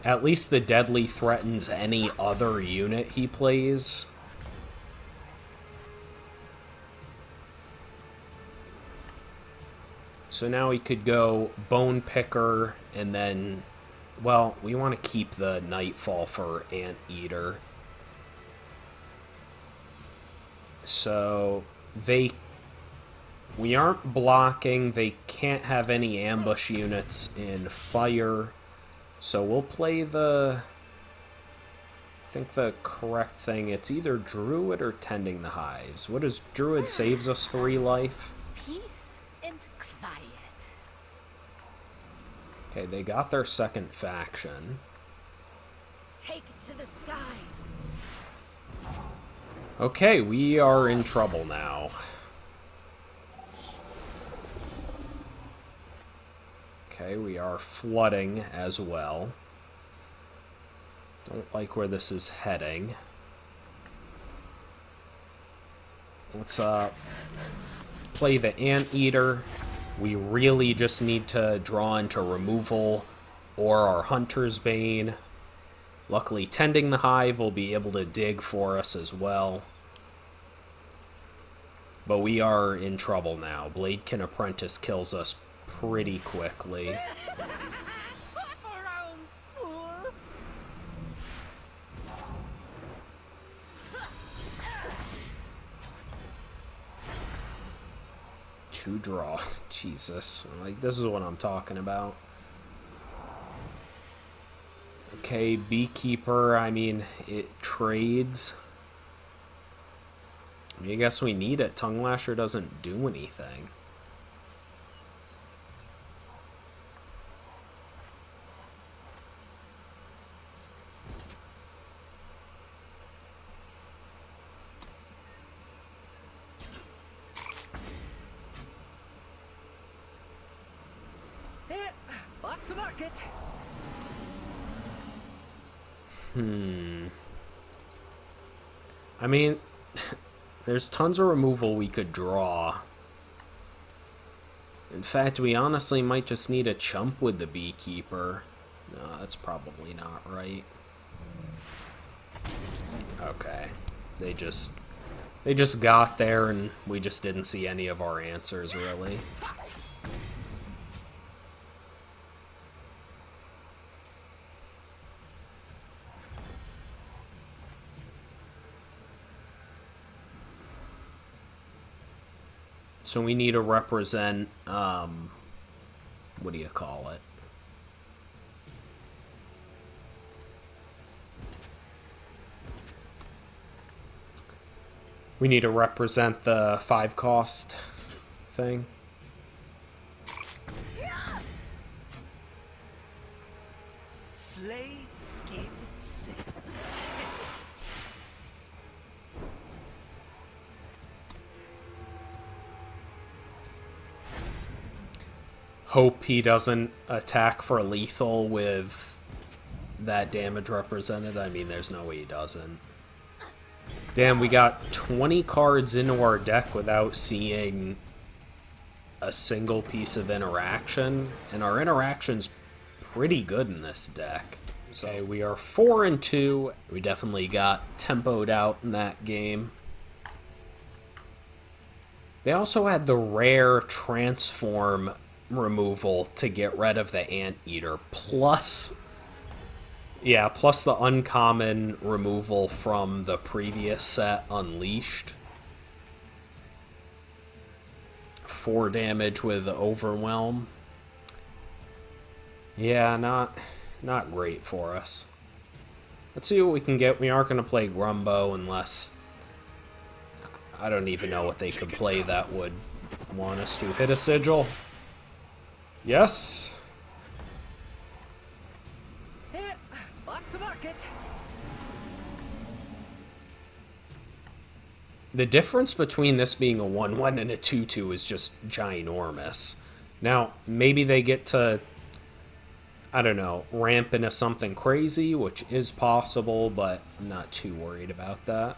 At least the Deadly threatens any other unit he plays. So now he could go Bone Picker and then Well, we want to keep the Nightfall for Anteater. So, we aren't blocking. They can't have any ambush units in fire. So we'll play I think the correct thing, it's either Druid or Tending the Hives. What is Druid? Saves us 3 life. Peace and quiet. Okay, they got their second faction. Take it to the skies. Okay, we are in trouble now. Okay, we are flooding as well. Don't like where this is heading. Let's play the Anteater. We really just need to draw into removal or our Hunter's Bane. Luckily, Tending the Hive will be able to dig for us as well. But we are in trouble now. Bladekin Apprentice kills us pretty quickly. Around, fool. To draw. Jesus. Like, this is what I'm talking about. Okay, Beekeeper, I mean, it trades. I mean, I guess we need it. Tongue Lasher doesn't do anything. Off to market. I mean, there's tons of removal we could draw. In fact, we honestly might just need a chump with the Beekeeper. No, that's probably not right. Okay. They just got there and we just didn't see any of our answers, really. So we need to represent, what do you call it? We need to represent the 5-cost thing. Slay, skin, sin. Hope he doesn't attack for lethal with that damage represented. I mean, there's no way he doesn't. Damn, we got 20 cards into our deck without seeing a single piece of interaction, and our interaction's pretty good in this deck. So we are 4-2. We definitely got tempoed out in that game. They also had the rare transform removal to get rid of the Anteater, plus the uncommon removal from the previous set, Unleashed. 4 damage with Overwhelm. Yeah, not great for us. Let's see what we can get. We aren't going to play Grumbo unless... I don't even know what they could play that would want us to hit a Sigil. Yes. Off to market. The difference between this being a 1/1 and a 2/2 is just ginormous. Now, maybe they get to, I don't know, ramp into something crazy, which is possible, but I'm not too worried about that.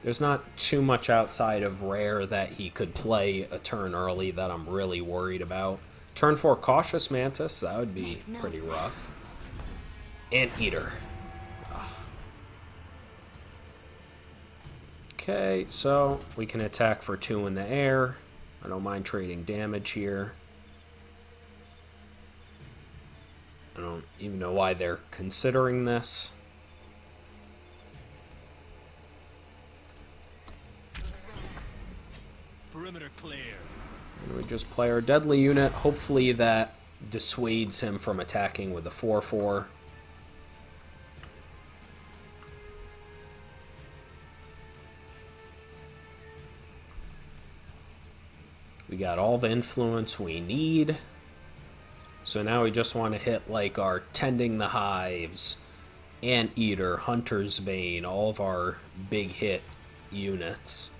There's not too much outside of rare that he could play a turn early that I'm really worried about. Turn 4 Cautious Mantis, that would be pretty rough. Anteater. Okay, so we can attack for 2 in the air. I don't mind trading damage here. I don't even know why they're considering this. Perimeter clear. And we just play our deadly unit. Hopefully that dissuades him from attacking with a 4/4. We got all the influence we need. So now we just want to hit like our Tending the Hives, Anteater, Hunter's Bane, all of our big hit units.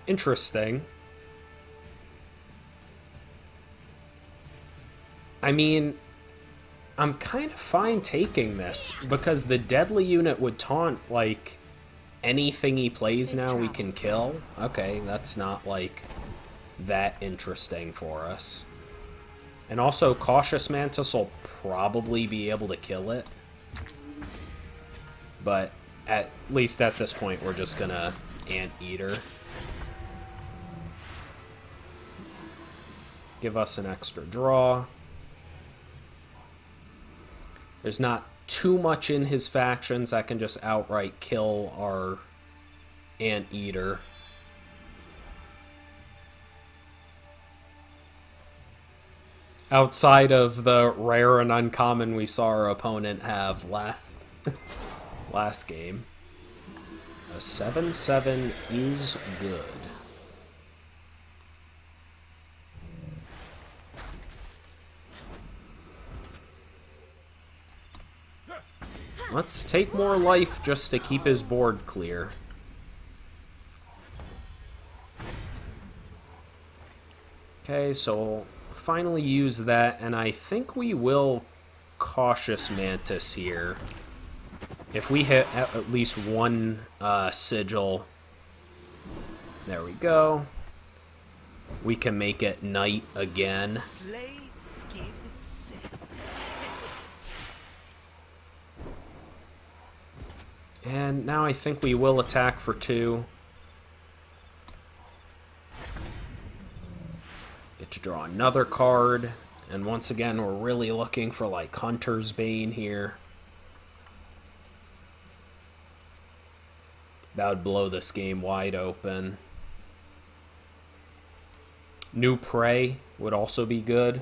Interesting. I mean, I'm kind of fine taking this because the deadly unit would taunt like anything he plays now we can kill. Okay, that's not like that interesting for us. And also Cautious Mantis will probably be able to kill it. But at least at this point we're just gonna Anteater. Give us an extra draw. There's not too much in his factions that can just outright kill our Anteater. Outside of the rare and uncommon we saw our opponent have last game. A 7/7 is good. Let's take more life just to keep his board clear. Okay, so we'll finally use that, and I think we will Cautious Mantis here. If we hit at least one sigil, there we go. We can make it night again. Slay, skin, set. And now I think we will attack for 2. Get to draw another card. And once again, we're really looking for like Hunter's Bane here. That would blow this game wide open. New Prey would also be good.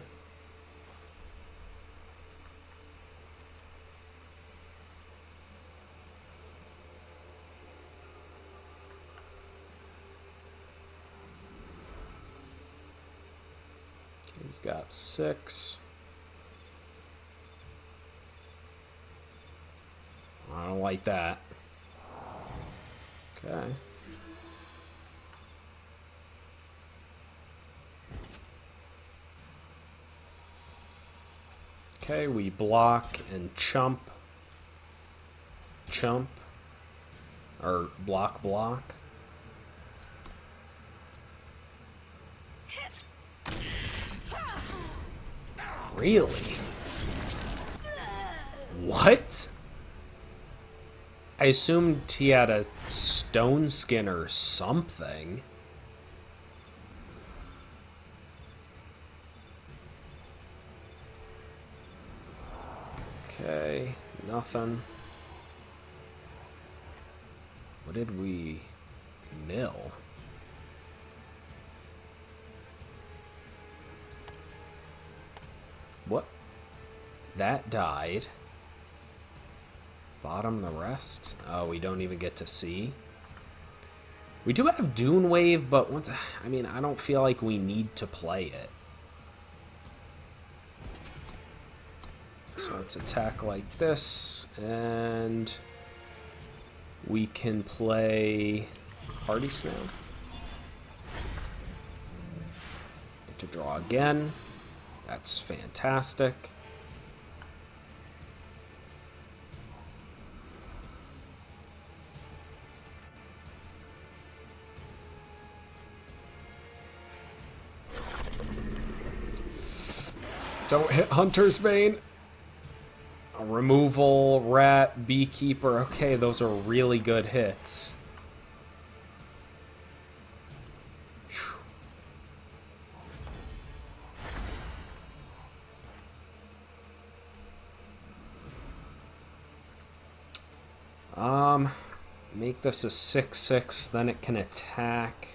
He's got 6. I don't like that. Okay. Okay, we block and chump. Chump. Or block. Really? What? I assumed he had a stone skin or something. Okay, nothing. What did we mill? What? That died. Bottom the rest? Oh, we don't even get to see. We do have Dune Wave, but once, I mean, I don't feel like we need to play it. So let's attack like this, and we can play Hardy Snail. Get to draw again. That's fantastic. Don't hit Hunter's Bane. A removal, rat, beekeeper. Okay, those are really good hits. Make this a 6/6, then it can attack.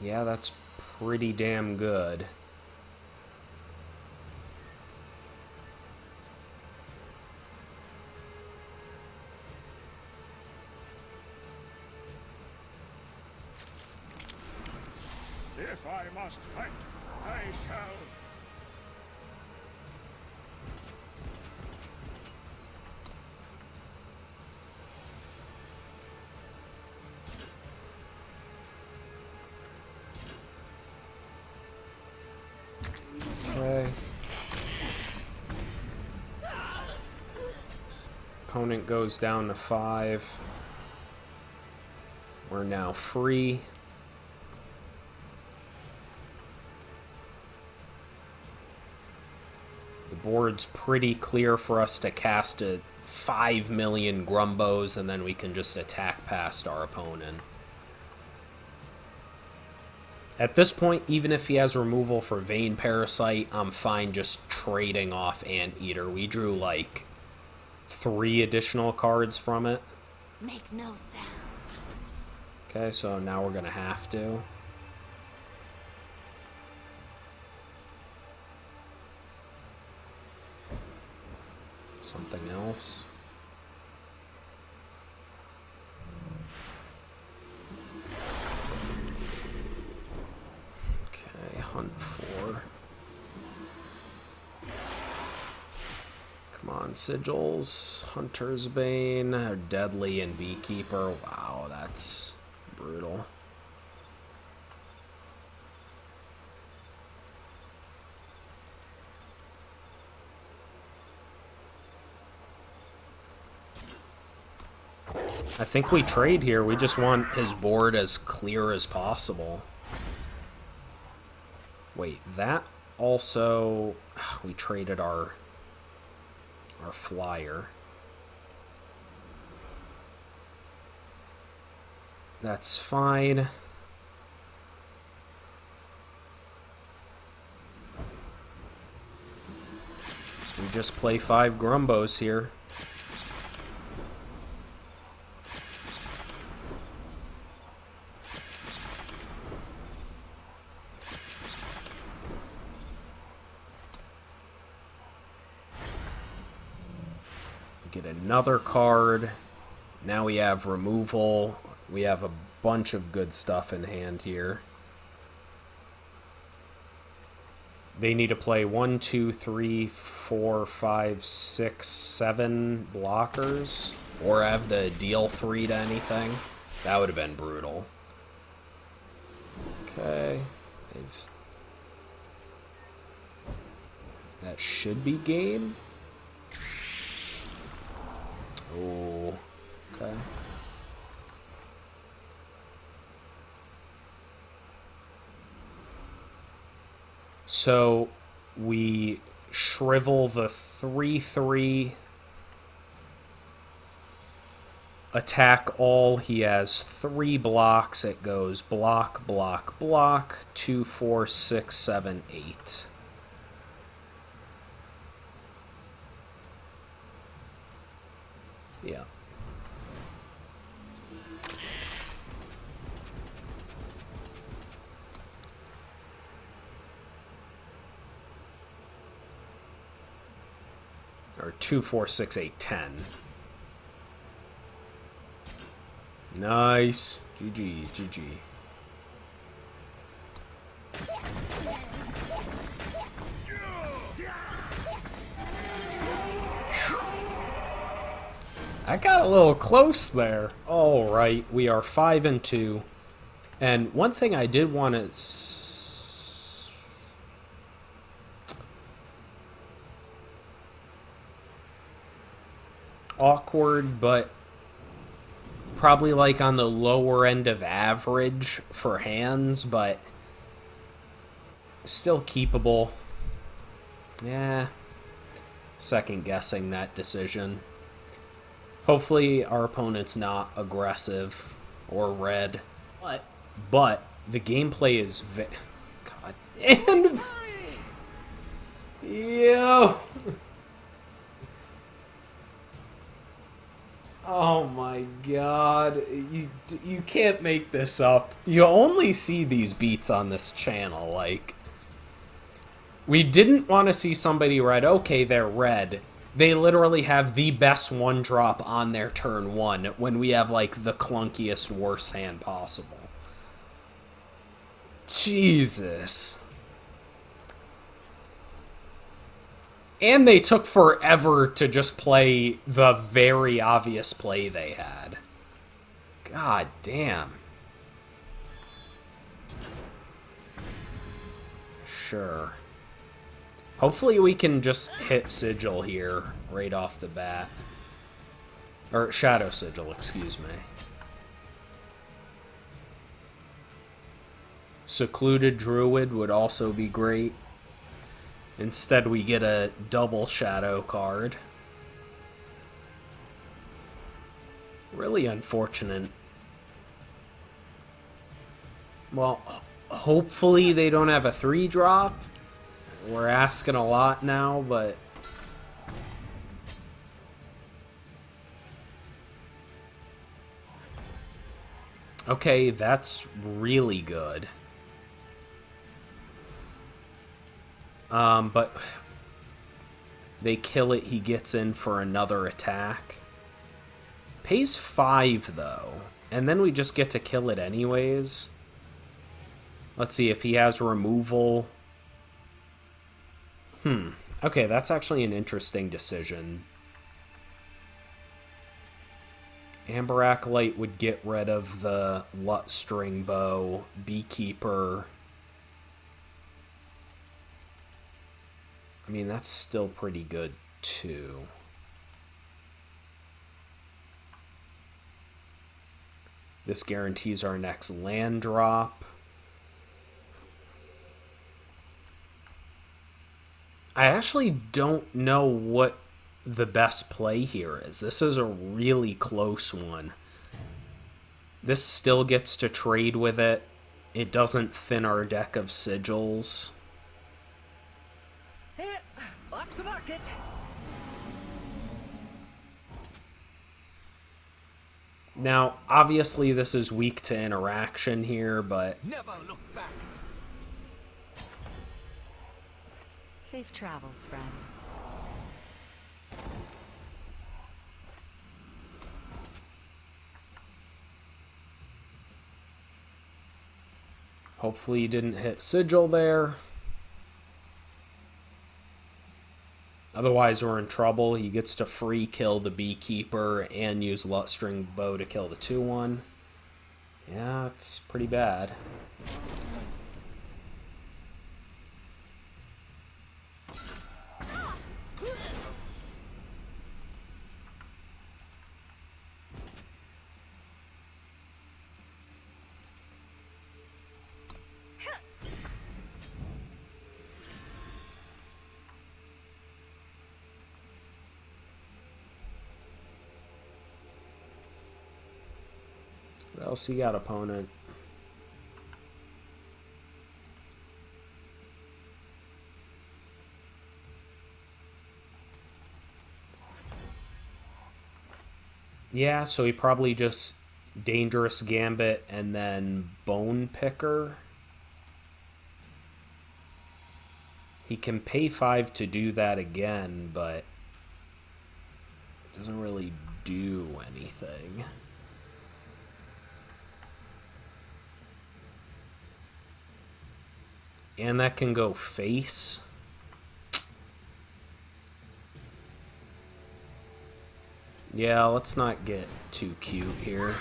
Yeah, that's pretty damn good. If I must fight, I shall. Okay. Opponent goes down to 5. We're now free. The board's pretty clear for us to cast a 5 million Grumbos, and then we can just attack past our opponent. At this point, even if he has removal for Vein Parasite, I'm fine just trading off Anteater. We drew like 3 additional cards from it. Make no sound. Okay, so now we're gonna have to. Something else. Okay, hunt 4. Come on, Sigils, Hunter's Bane, Deadly, and Beekeeper. Wow, that's brutal. I think we trade here. We just want his board as clear as possible. Wait, that also... We traded our flyer. That's fine. We just play 5 Grumbos here. Get another card. Now we have removal. We have a bunch of good stuff in hand here. They need to play 1, 2, 3, 4, 5, 6, 7 blockers. Or have the deal 3 to anything. That would have been brutal. Okay. That should be game. Oh, okay. So we shrivel the 3/3, attack all. He has 3 blocks. It goes block, block, block, 2, 4, 6, 7, 8. Yeah. Or 2, 4, 6, 8, 10. Nice. GG, GG. I got a little close there. All right, we are 5-2. And one thing I did want to... Awkward, but probably like on the lower end of average for hands, but still keepable. Yeah. Second guessing that decision. Hopefully our opponent's not aggressive or red. But the gameplay is God. And yo. Oh my god. You can't make this up. You only see these beats on this channel. Like, we didn't want to see somebody red. Okay, they're red. They literally have the best one drop on their turn one when we have, like, the clunkiest, worst hand possible. Jesus. And they took forever to just play the very obvious play they had. God damn. Sure. Hopefully we can just hit Sigil here right off the bat. Or Shadow Sigil, excuse me. Secluded Druid would also be great. Instead, we get a double Shadow card. Really unfortunate. Well, hopefully they don't have a 3-drop. We're asking a lot now, but... Okay, that's really good. But they kill it, he gets in for another attack. Pays 5, though. And then we just get to kill it anyways. Let's see if he has removal. Okay, that's actually an interesting decision. Amber Acolyte would get rid of the Lut String Bow, Beekeeper. I mean, that's still pretty good, too. This guarantees our next land drop. I actually don't know what the best play here is. This is a really close one. This still gets to trade with it. It doesn't thin our deck of sigils. Off to market. Now, obviously this is weak to interaction here, but... Never look back. Safe travels, friend. Hopefully you didn't hit Sigil there. Otherwise we're in trouble. He gets to free kill the Beekeeper and use Lutstring Bow to kill the 2-1. Yeah, it's pretty bad. What else you got, opponent? Yeah, so he probably just Dangerous Gambit and then Bone Picker. He can pay 5 to do that again, but doesn't really do anything. And that can go face. Yeah, let's not get too cute here.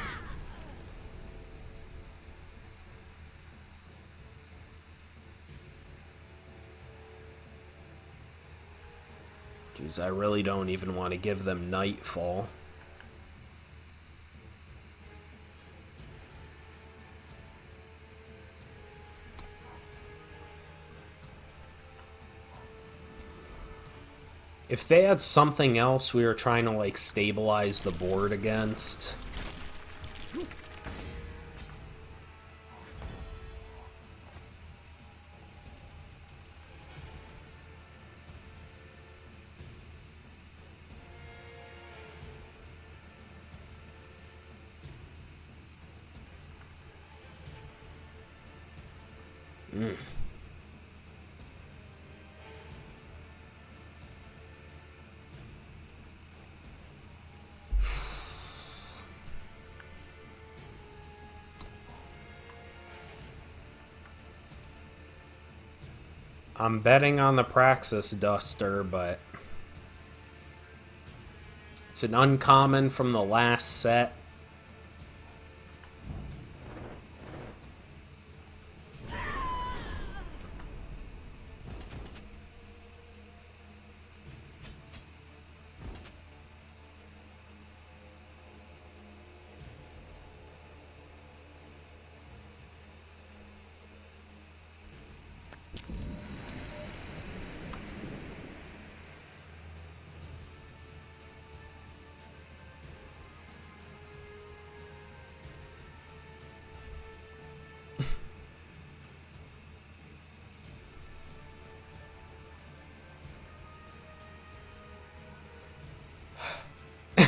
Jeez, I really don't even want to give them Nightfall. If they had something else we were trying to, like, stabilize the board against... I'm betting on the Praxis Duster, but it's an uncommon from the last set.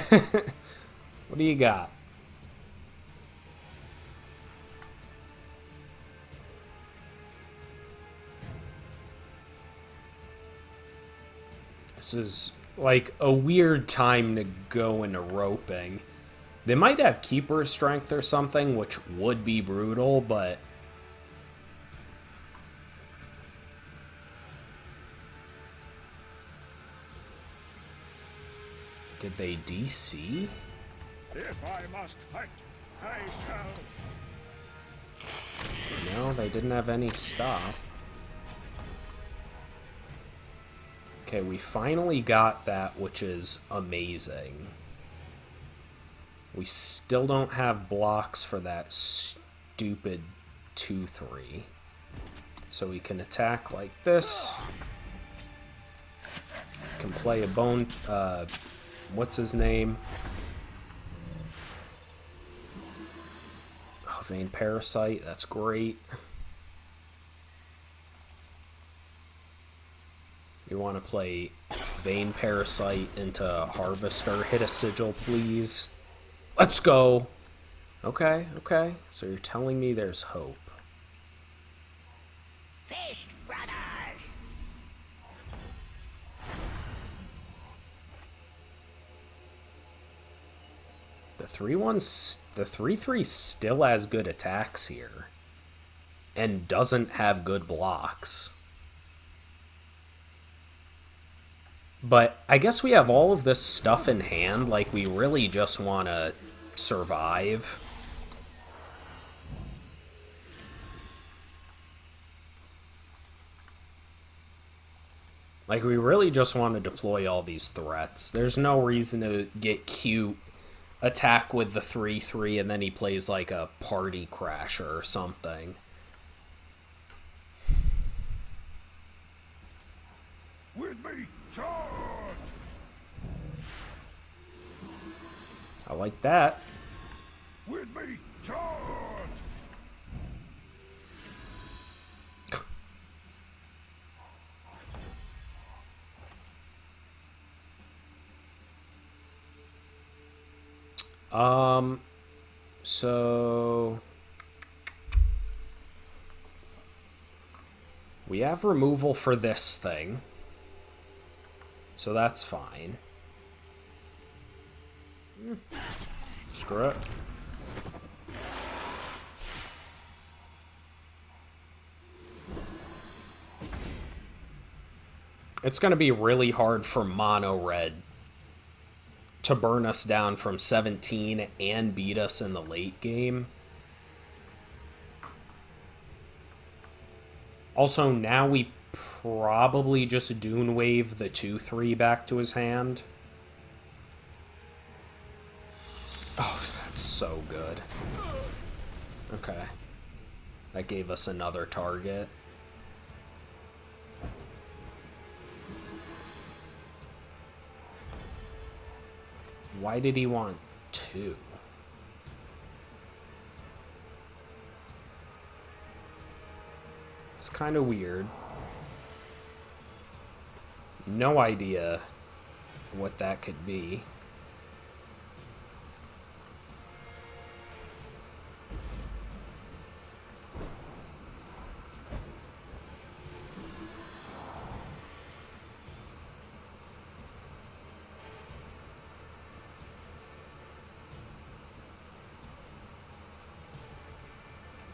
What do you got? This is like a weird time to go into roping. They might have keeper strength or something, which would be brutal, but did they DC? If I must fight, I shall. No, they didn't have any stop. Okay, we finally got that, which is amazing. We still don't have blocks for that stupid 2-3. So we can attack like this. Can play a bone... what's his name? Oh, Vein Parasite, that's great. We want to play Vein Parasite into Harvester. Hit a Sigil, please. Let's go! Okay, okay. So you're telling me there's hope. Fist brothers! The 3-3 still has good attacks here. And doesn't have good blocks. But I guess we have all of this stuff in hand, like we really just want to survive. Like we really just want to deploy all these threats. There's no reason to get cute, attack with the 3-3, and then he plays like a party crasher or something. With me, charge! I like that. With me, charge! So we have removal for this thing. So that's fine. Screw it. It's going to be really hard for Mono Red to burn us down from 17 and beat us in the late game. Also, now we probably just Dune Wave the 2-3 back to his hand. Oh, that's so good. Okay. That gave us another target. Why did he want 2? It's kind of weird. No idea what that could be.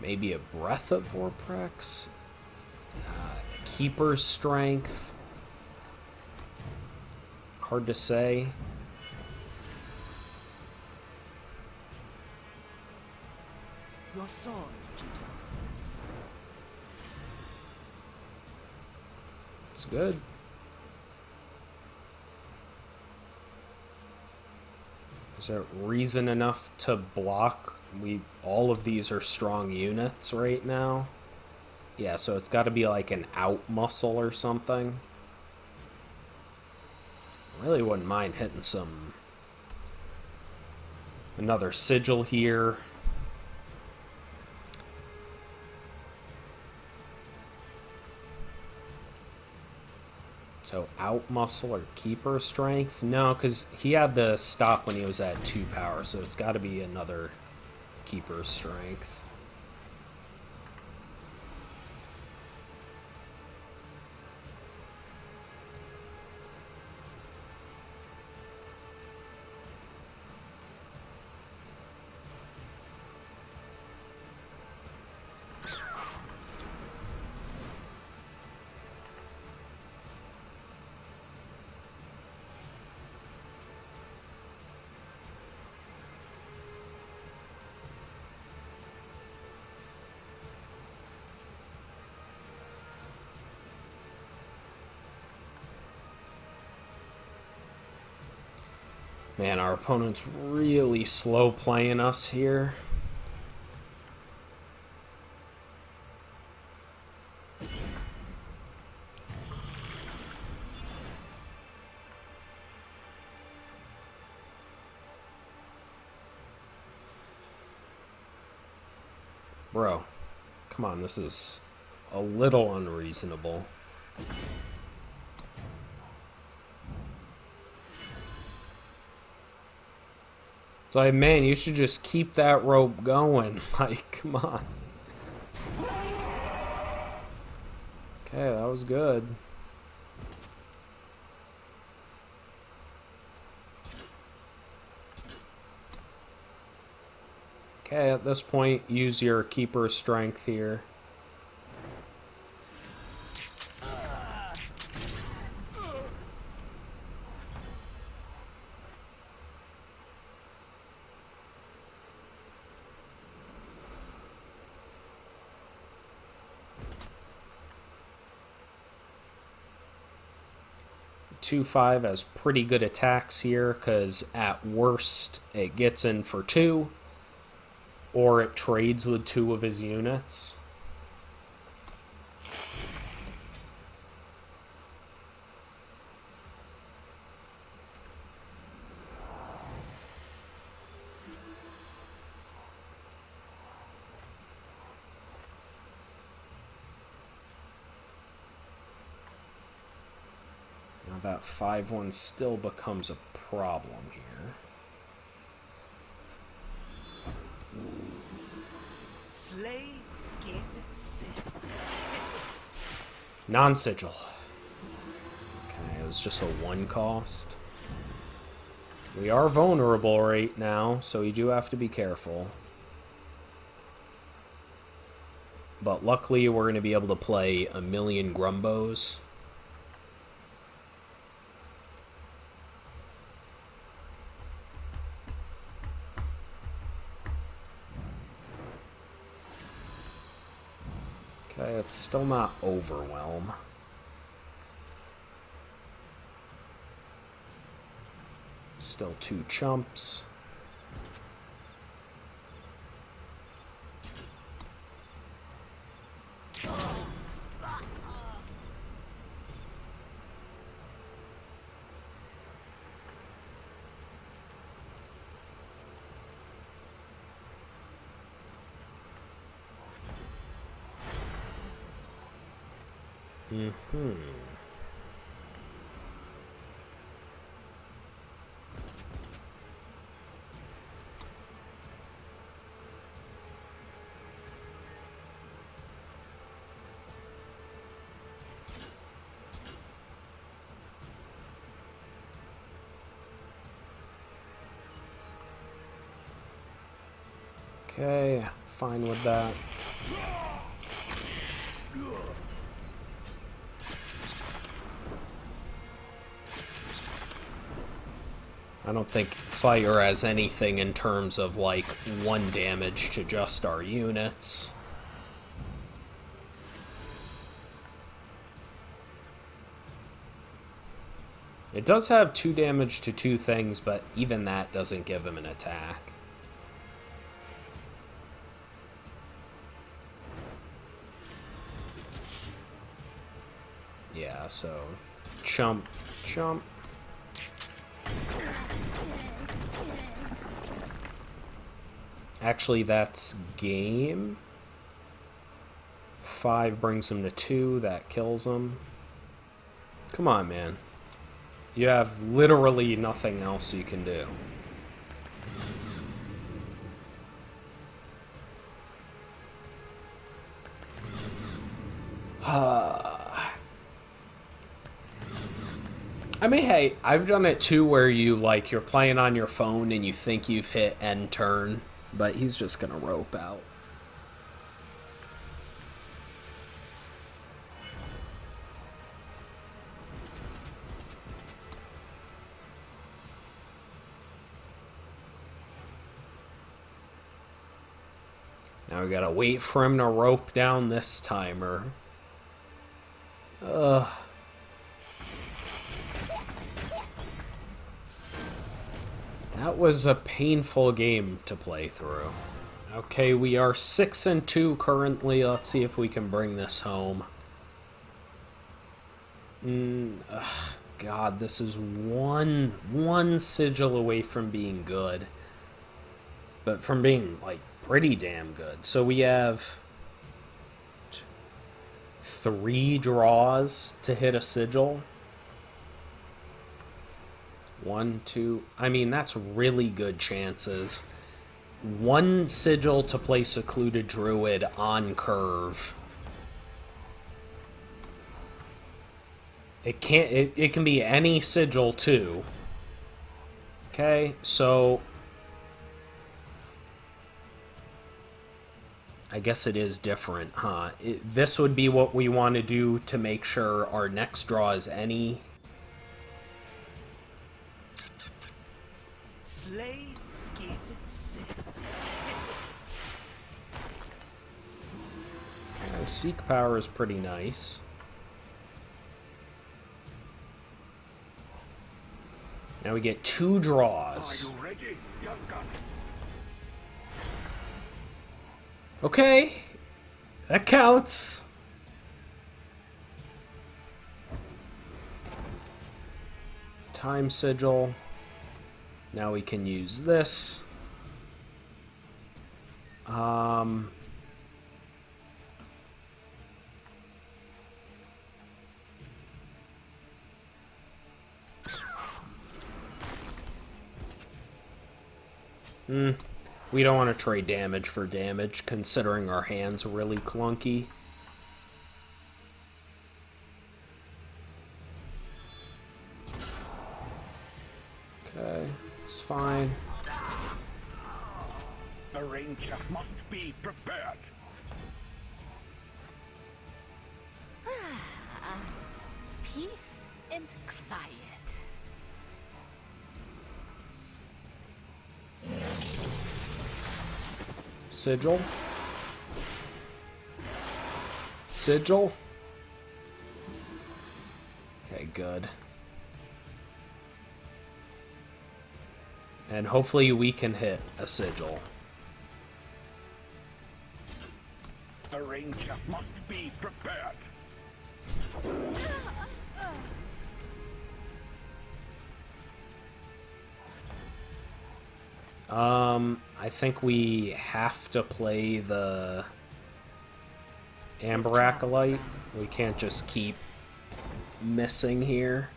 Maybe a Breath of Vorprex. Keeper's Strength. Hard to say. Your sword, Jito. It's good. Is there reason enough to block? All of these are strong units right now. Yeah, so it's got to be like an out muscle or something. Really wouldn't mind hitting another sigil here. So out muscle or keeper strength? No, because he had the stop when he was at 2 power, so it's got to be another keeper strength. Man, our opponent's really slow playing us here. Bro, come on, this is a little unreasonable. It's like, man, you should just keep that rope going. Like, come on. Okay, that was good. Okay, at this point, use your keeper strength here. Two 5 has pretty good attacks here, because at worst, it gets in for 2. Or it trades with 2 of his units. Now that 5-1 still becomes a problem here. Slay, skin, sin. Non-sigil. Okay, it was just a 1 cost. We are vulnerable right now, so you do have to be careful. But luckily, we're going to be able to play a million Grumbos. Okay, it's still not overwhelm. Still 2 chumps. Okay, fine with that. I don't think fire has anything in terms of, like, 1 damage to just our units. It does have 2 damage to 2 things, but even that doesn't give him an attack. Yeah, so chump, chump. Actually, that's game. 5 brings him to 2. That kills him. Come on, man. You have literally nothing else you can do. I mean, hey, I've done it too where you, like, you're playing on your phone and you think you've hit end turn, but he's just gonna rope out. Now we gotta wait for him to rope down this timer. Ugh. That was a painful game to play through. Okay, we are 6-2 currently. Let's see if we can bring this home. God, this is one sigil away from being good. But from being, like, pretty damn good. So we have 3 draws to hit a sigil. 1, 2... I mean, that's really good chances. 1 sigil to play Secluded Druid on curve. It can't... It can be any sigil, too. Okay, so... I guess it is different, huh? This would be what we want to do to make sure our next draw is any... Slay, skid, sin. Seek power is pretty nice. Now we get 2 draws. Are you ready, young guns? Okay, that counts. Time sigil. Now we can use this. We don't want to trade damage for damage, considering our hand's really clunky. Okay, it's fine. A ranger must be prepared. Peace and quiet. Sigil. Sigil. Okay, good. And hopefully we can hit a sigil. A ranger must be prepared. I think we have to play the Amber Acolyte. We can't just keep missing here.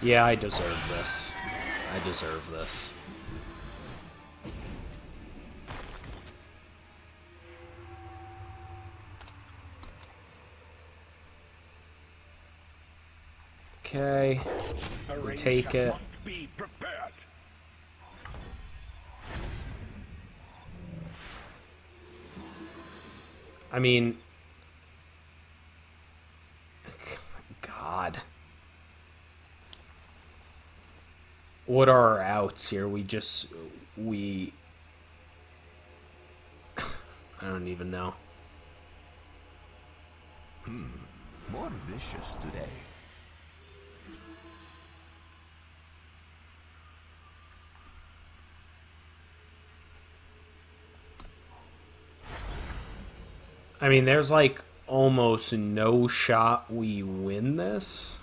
Yeah, I deserve this. I deserve this. Okay. A We ranger take it. must be prepared. I mean... God. What are our outs here? We... I don't even know. More vicious today. I mean, there's like almost no shot we win this.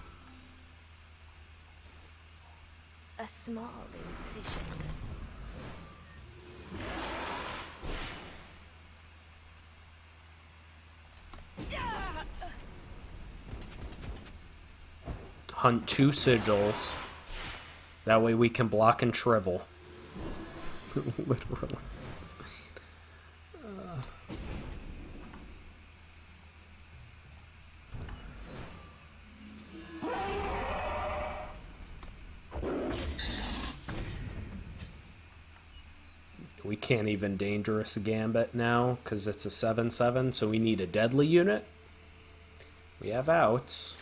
A small incision. Hunt 2 sigils. That way we can block and shrivel. Literally. We can't even dangerous gambit now because it's a 7/7, so we need a deadly unit. We have outs.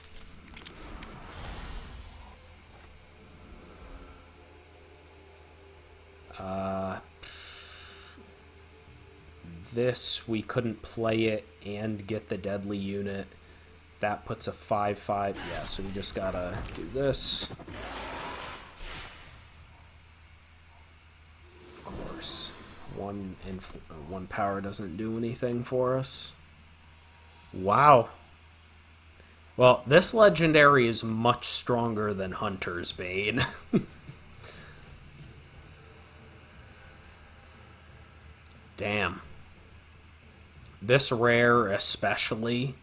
This, we couldn't play it and get the deadly unit. That puts a 5/5. Yeah, so we just gotta do this. Of course. One power doesn't do anything for us. Wow. Well, this legendary is much stronger than Hunter's Bane. Damn. This rare especially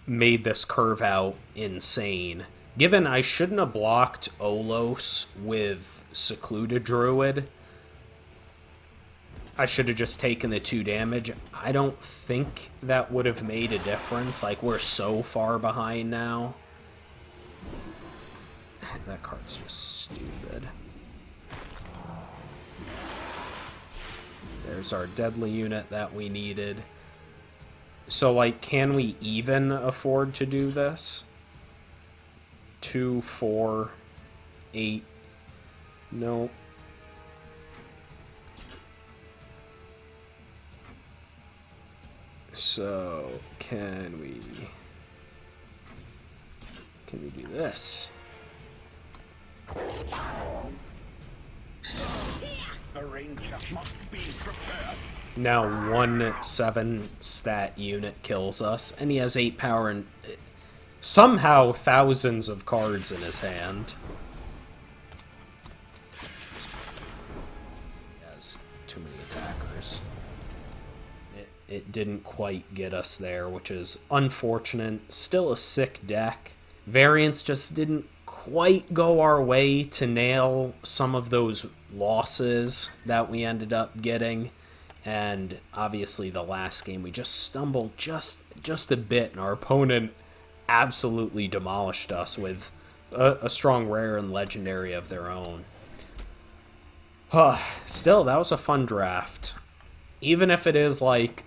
made this curve out insane. Given I shouldn't have blocked Olos with Secluded Druid, I should have just taken the 2 damage. I don't think that would have made a difference. Like, we're so far behind now. That card's just stupid. There's our deadly unit that we needed. So, like, can we even afford to do this? 2, 4, 8. No. So, can we do this? A ranger must be prepared. Now 1/7 stat unit kills us, and he has 8 power and somehow thousands of cards in his hand. He has too many attackers. It didn't quite get us there, which is unfortunate. Still a sick deck. Variants just didn't quite go our way to nail some of those losses that we ended up getting. And obviously the last game we just stumbled just a bit, and our opponent absolutely demolished us with a strong rare and legendary of their own. Still, that was a fun draft. Even if it is like,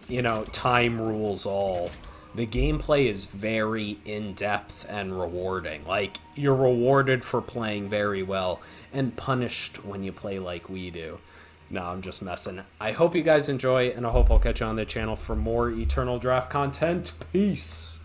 you know, time rules all, the gameplay is very in-depth and rewarding. Like, you're rewarded for playing very well and punished when you play like we do. No, I'm just messing. I hope you guys enjoy, and I hope I'll catch you on the channel for more Eternal Draft content. Peace!